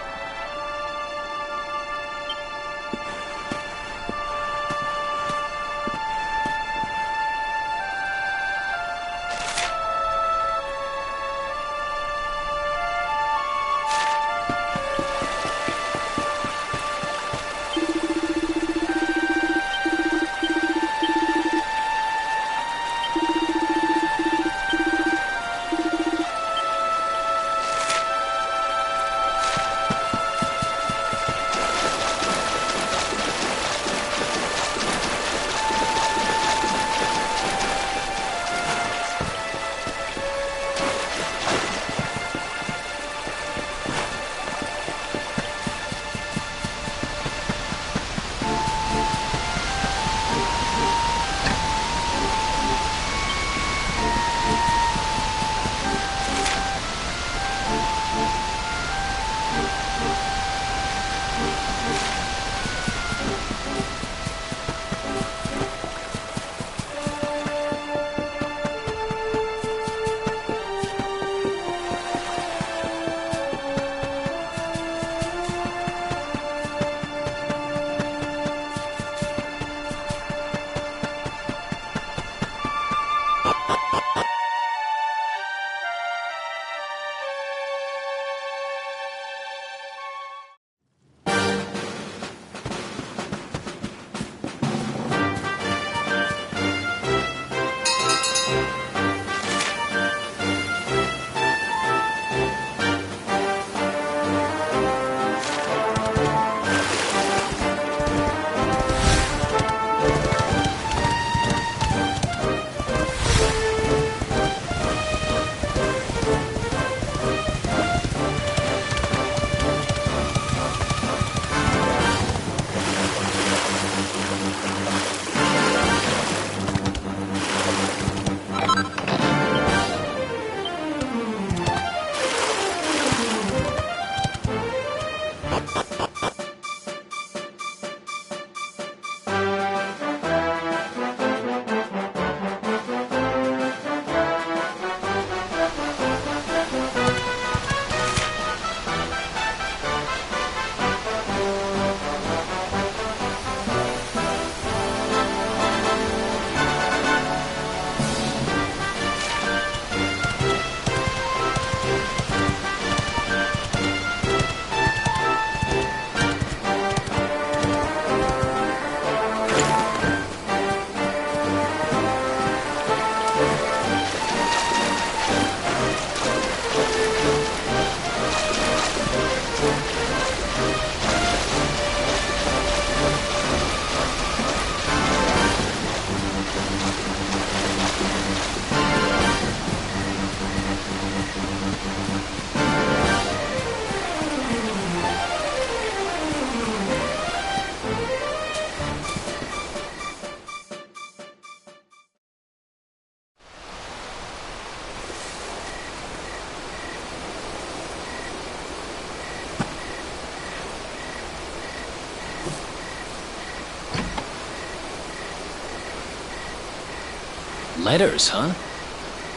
Letters, huh?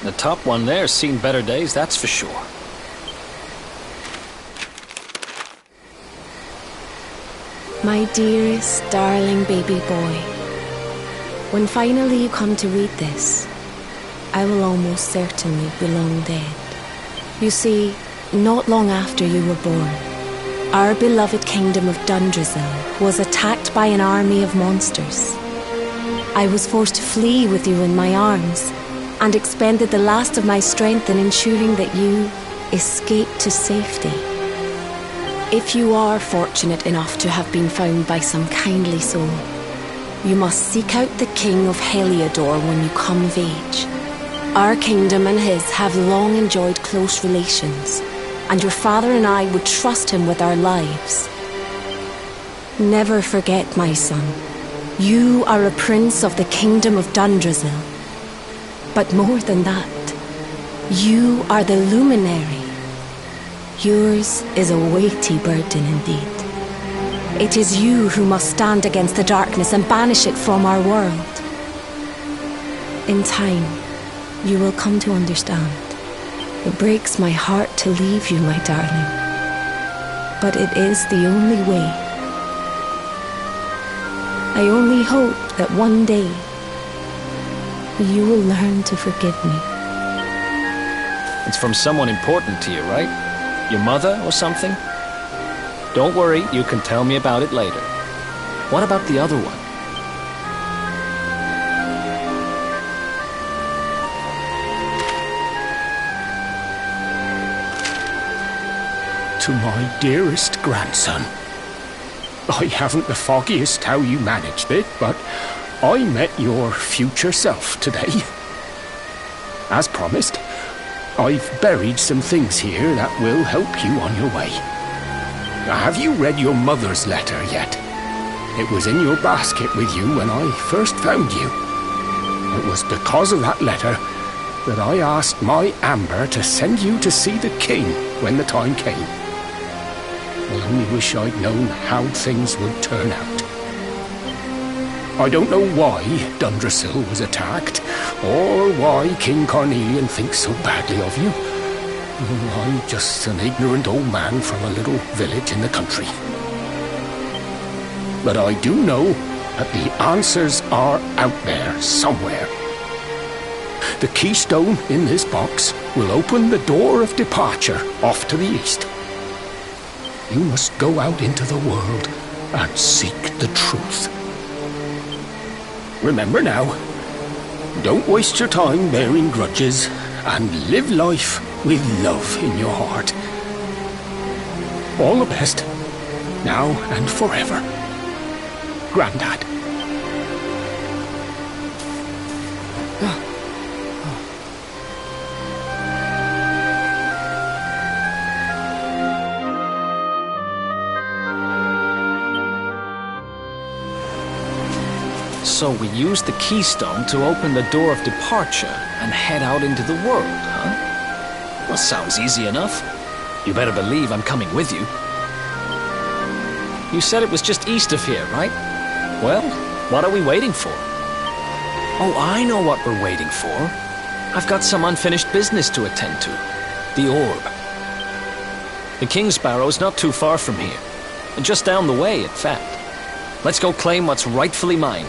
The top one there's seen better days, that's for sure. My dearest, darling baby boy, when finally you come to read this, I will almost certainly be long dead. You see, not long after you were born, our beloved kingdom of Dundrasil was attacked by an army of monsters. I was forced to flee with you in my arms, and expended the last of my strength in ensuring that you escaped to safety. If you are fortunate enough to have been found by some kindly soul, you must seek out the King of Heliodor when you come of age. Our kingdom and his have long enjoyed close relations, and your father and I would trust him with our lives. Never forget, my son, you are a prince of the kingdom of Dundrasil. But more than that, you are the luminary. Yours is a weighty burden indeed. It is you who must stand against the darkness and banish it from our world. In time, you will come to understand. It breaks my heart to leave you, my darling. But it is the only way. I only hope that one day you will learn to forgive me. It's from someone important to you, right? Your mother or something? Don't worry, you can tell me about it later. What about the other one? To my dearest grandson. I haven't the foggiest how you managed it, but I met your future self today. As promised, I've buried some things here that will help you on your way. Have you read your mother's letter yet? It was in your basket with you when I first found you. It was because of that letter that I asked my Amber to send you to see the king when the time came. I only wish I'd known how things would turn out. I don't know why Dundrasil was attacked, or why King Carnelian thinks so badly of you. I'm just an ignorant old man from a little village in the country. But I do know that the answers are out there somewhere. The keystone in this box will open the door of departure off to the east. You must go out into the world and seek the truth. Remember now, don't waste your time bearing grudges, and live life with love in your heart. All the best, now and forever. Grandad. So we use the keystone to open the door of departure and head out into the world, huh? Well, sounds easy enough. You better believe I'm coming with you. You said it was just east of here, right? Well, what are we waiting for? Oh, I know what we're waiting for. I've got some unfinished business to attend to. The orb. The King's Barrow's not too far from here. Just down the way, in fact. Let's go claim what's rightfully mine.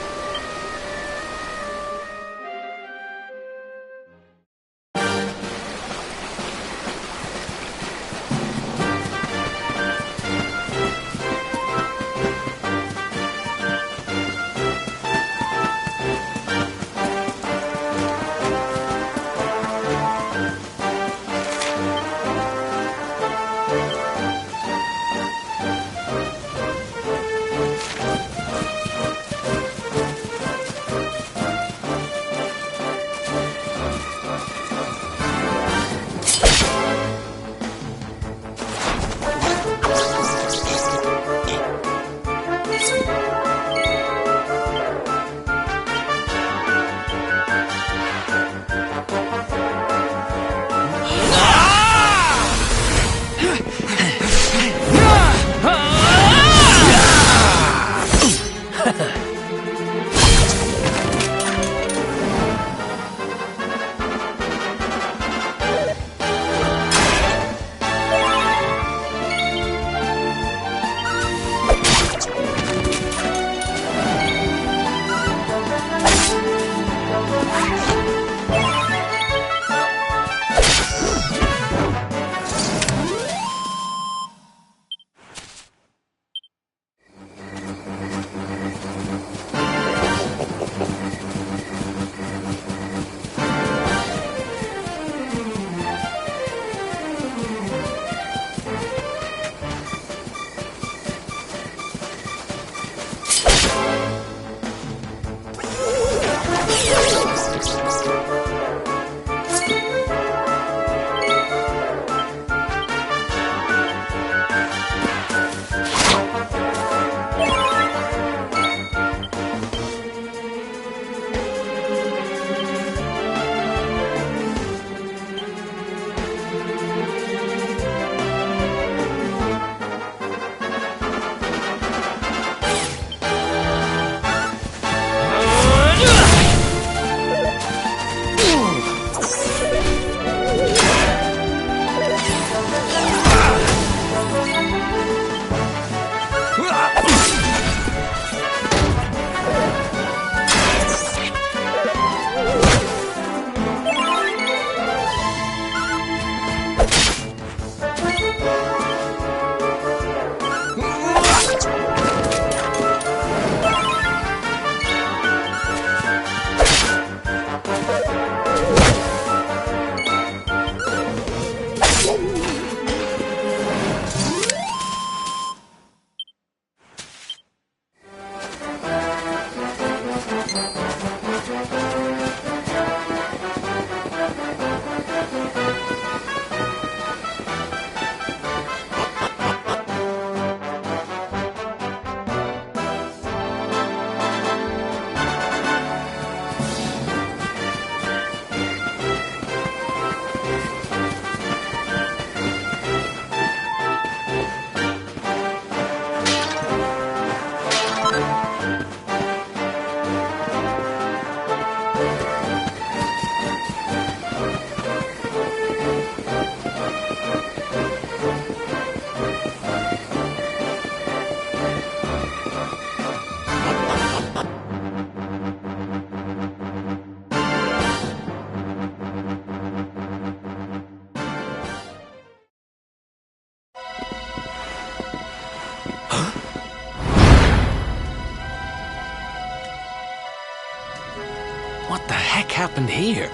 heck happened here?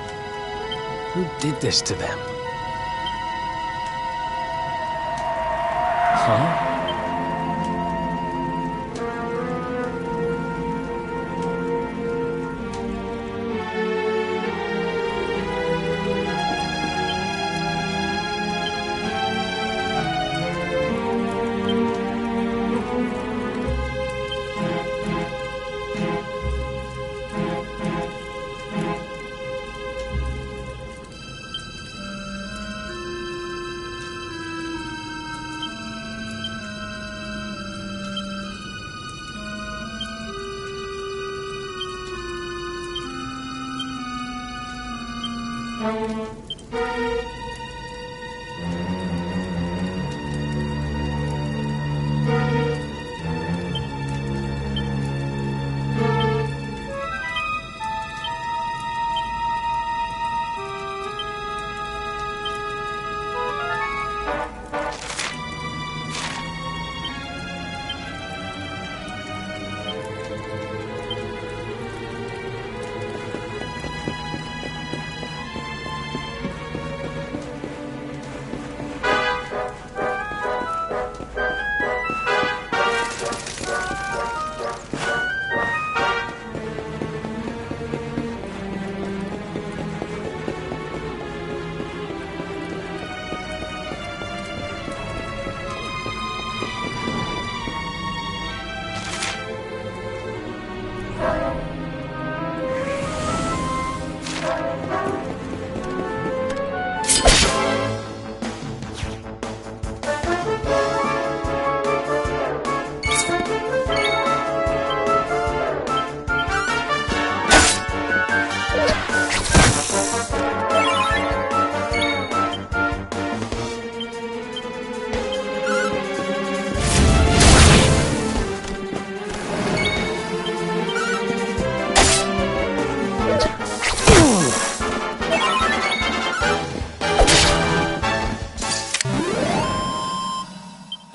Who did this to them? Huh?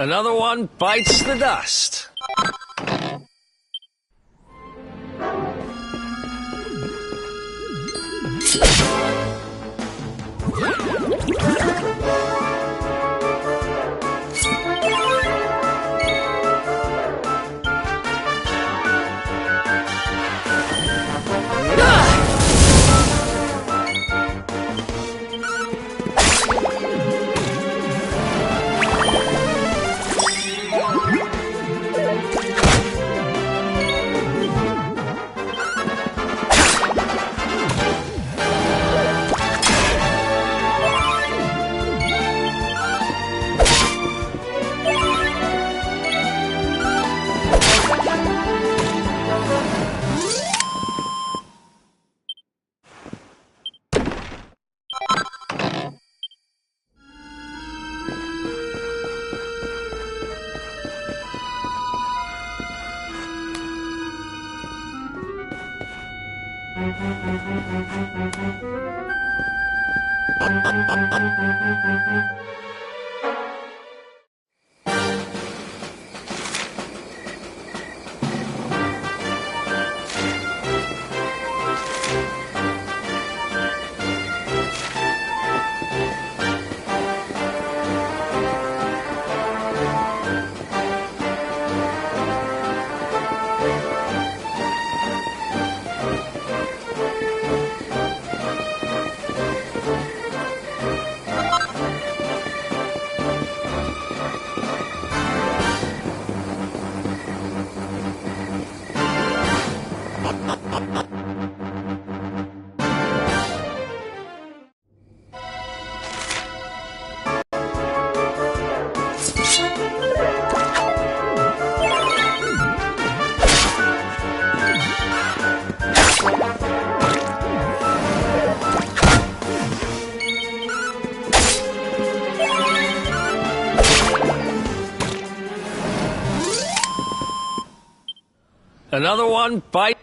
Another one bites the dust. Another one bite.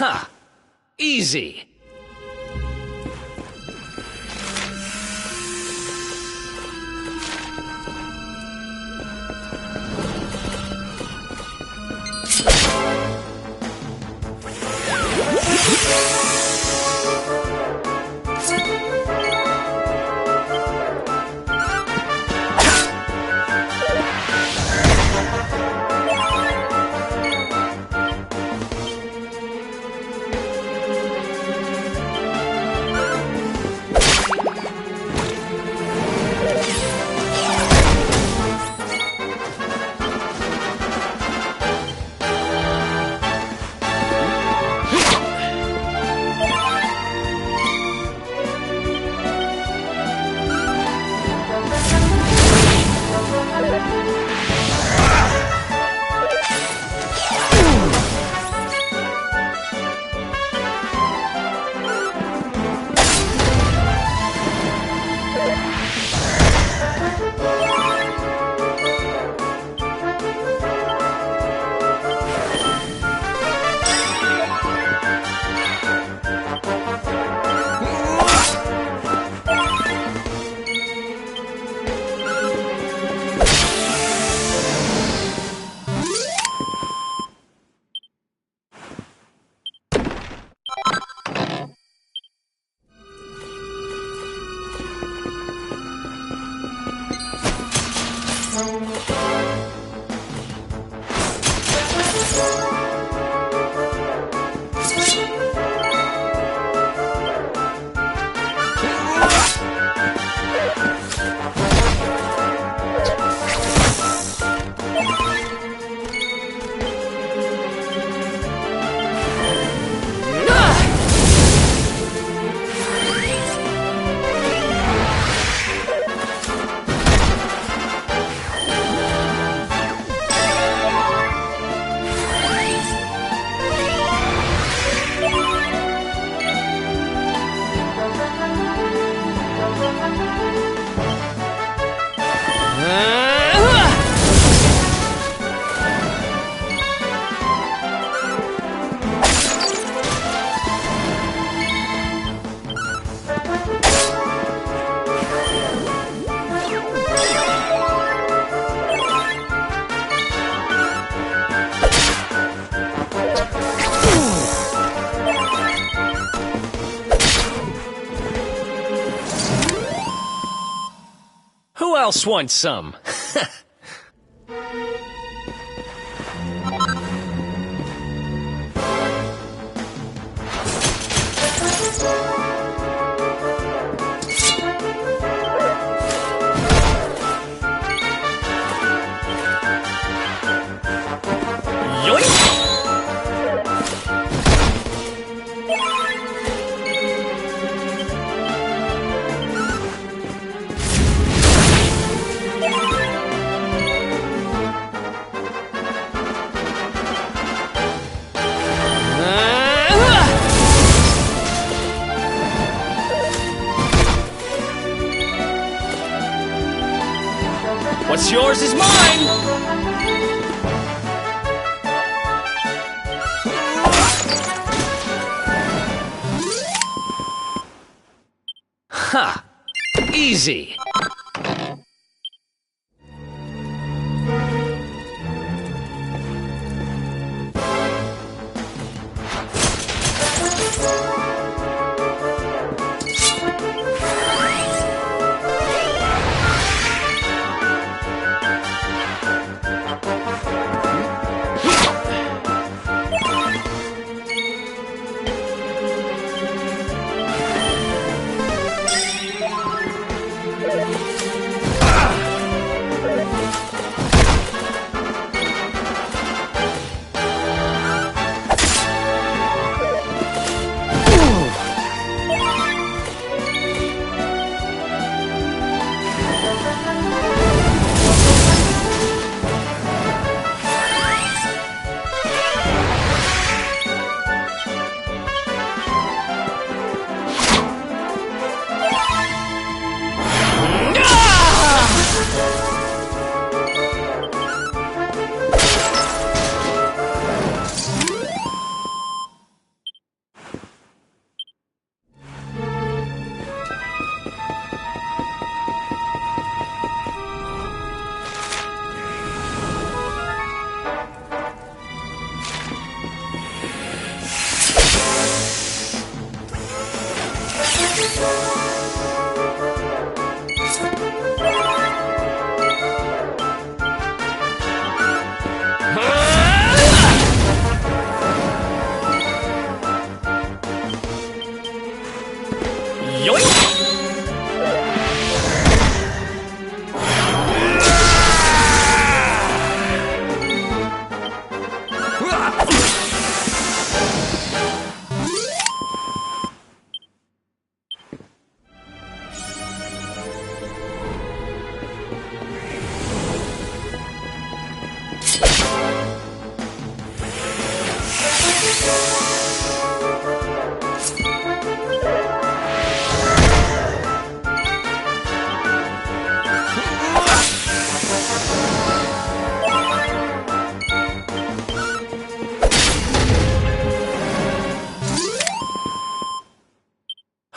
Ha! Easy. else wants some? What's yours is mine! Ha! Easy!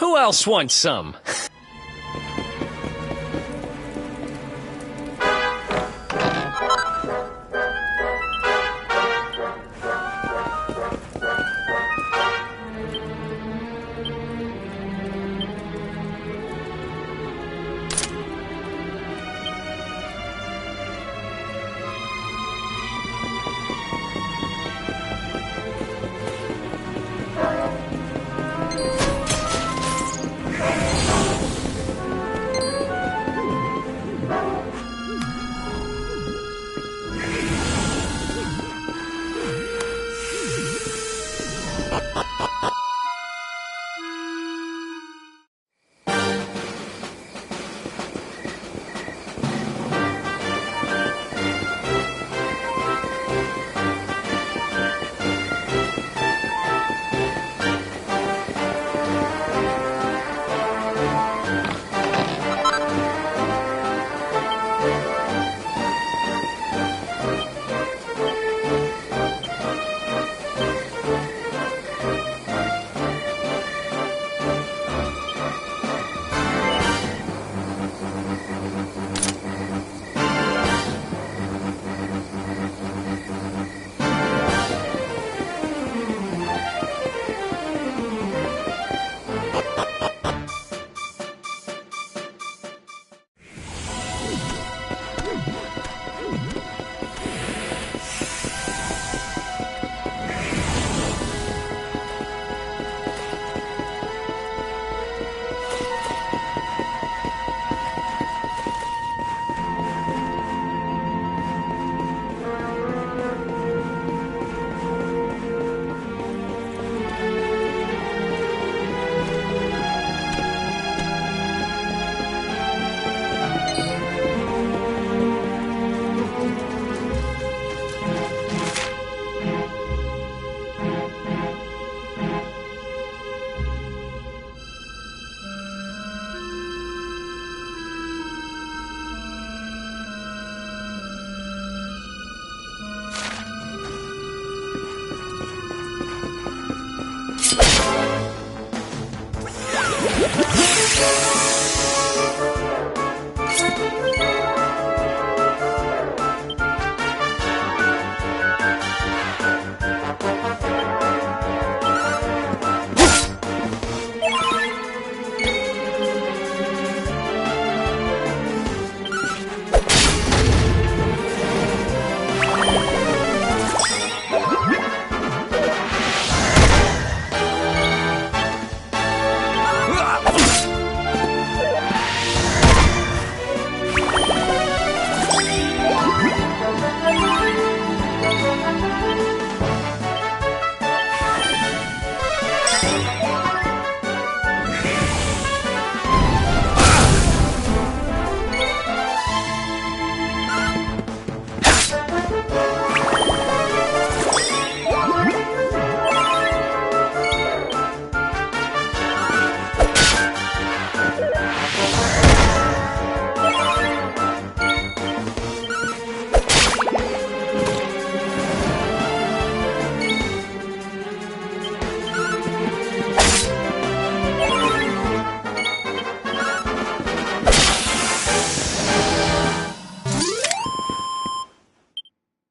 Who else wants some?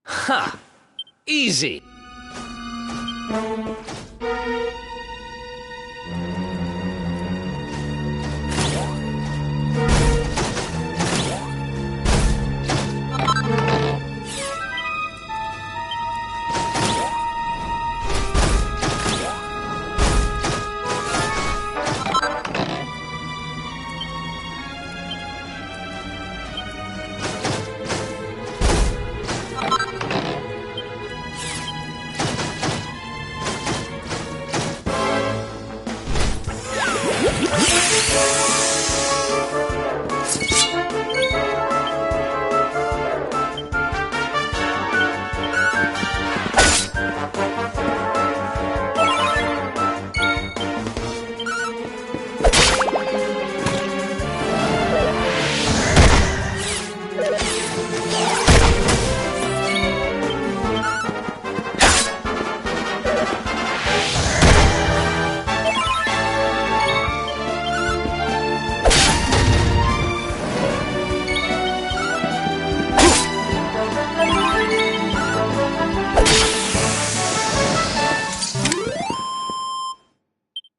Ha! Easy.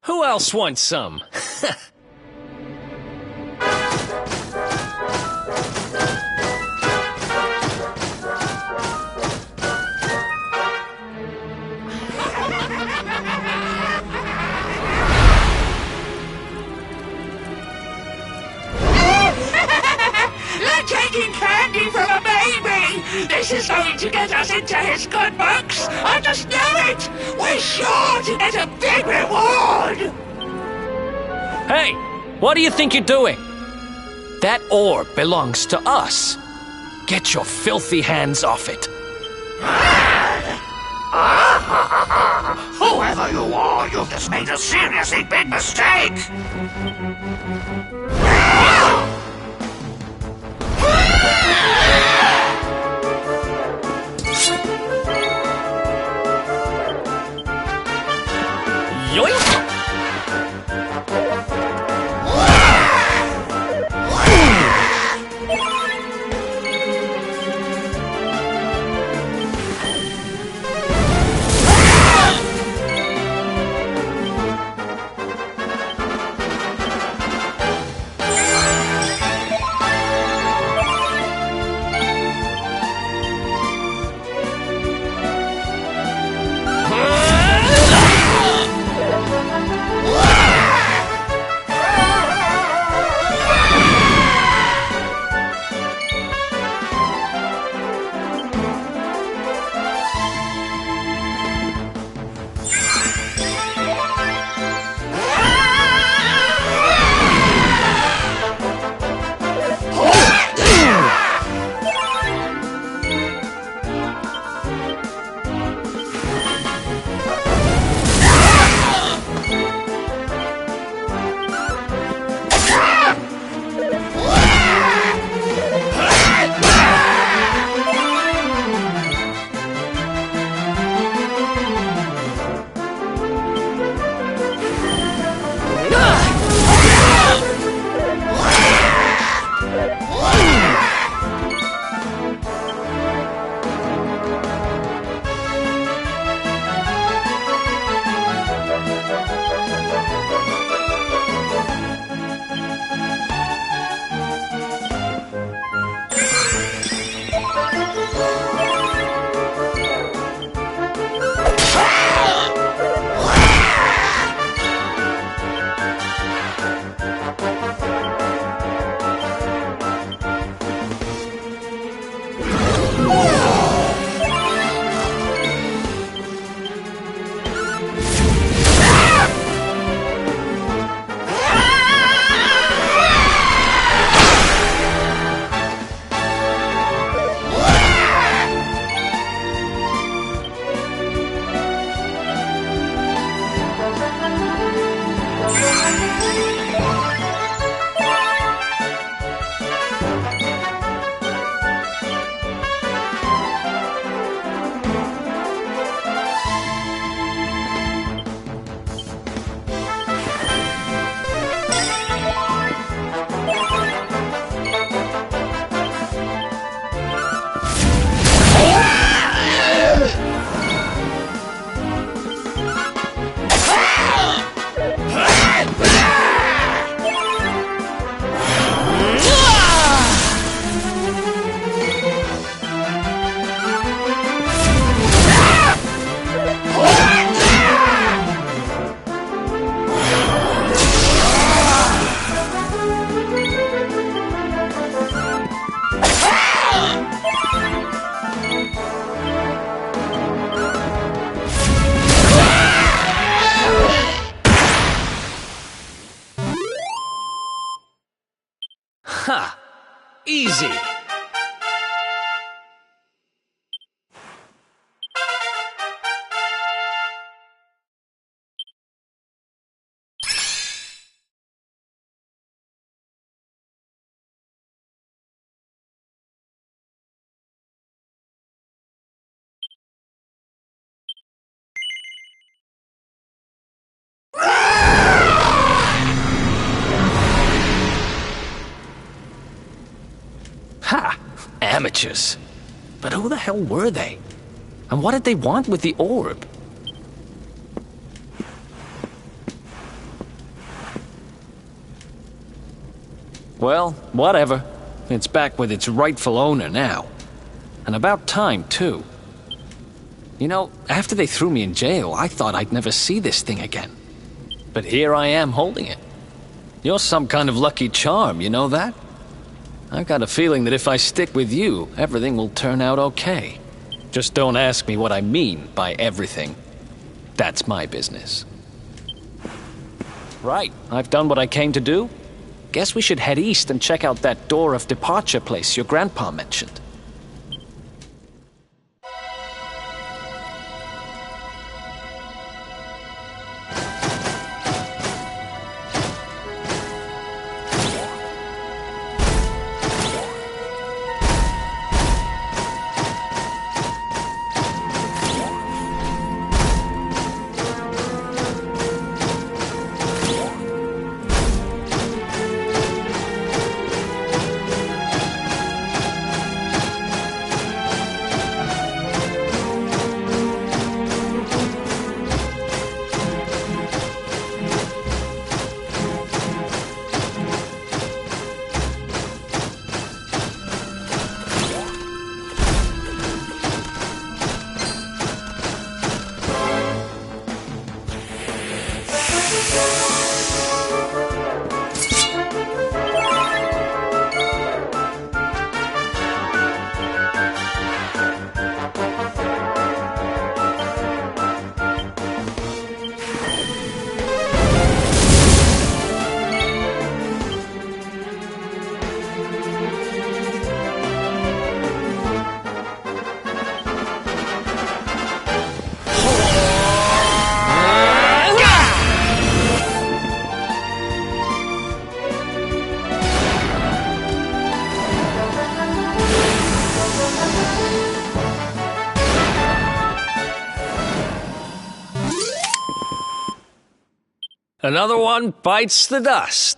Who else wants some? Taking candy from a baby! This is going to get us into his good books! I just know it! We're sure to get a big reward! Hey! What do you think you're doing? That orb belongs to us. Get your filthy hands off it. Whoever you are, you've just made a seriously big mistake! Yoink! Easy. Ha! Amateurs. But who the hell were they? And what did they want with the orb? Well, whatever. It's back with its rightful owner now. And about time, too. You know, after they threw me in jail, I thought I'd never see this thing again. But here I am holding it. You're some kind of lucky charm, you know that? I've got a feeling that if I stick with you, everything will turn out okay. Just don't ask me what I mean by everything. That's my business. Right, I've done what I came to do. Guess we should head east and check out that door of departure place your grandpa mentioned. Another one bites the dust.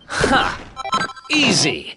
Ha! Easy!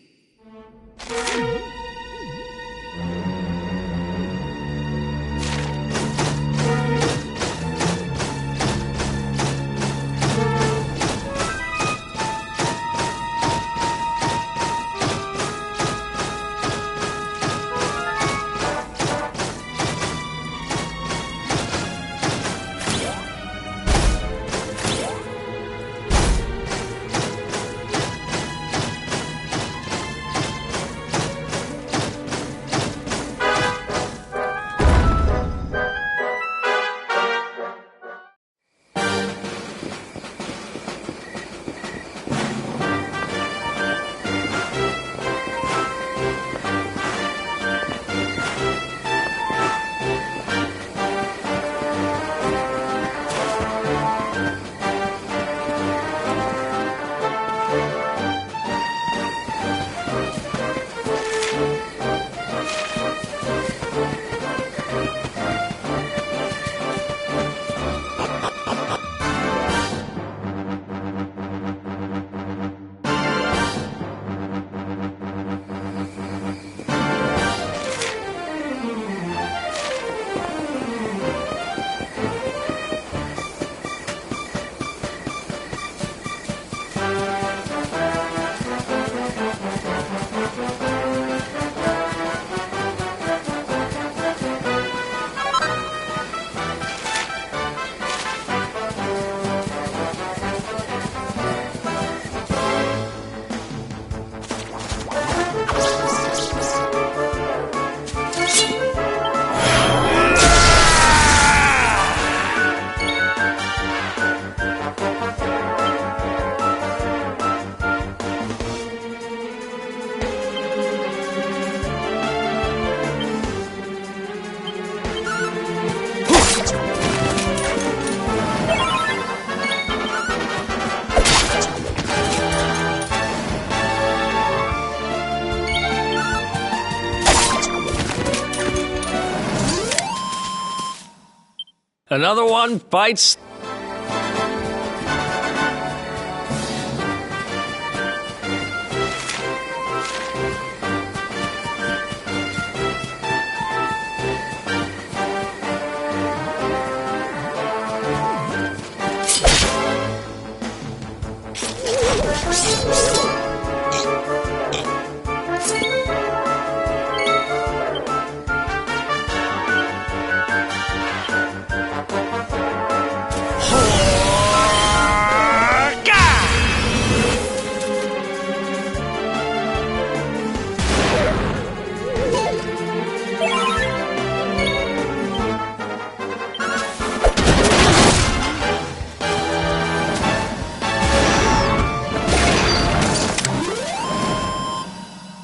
Another one bites.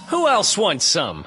Who else wants some?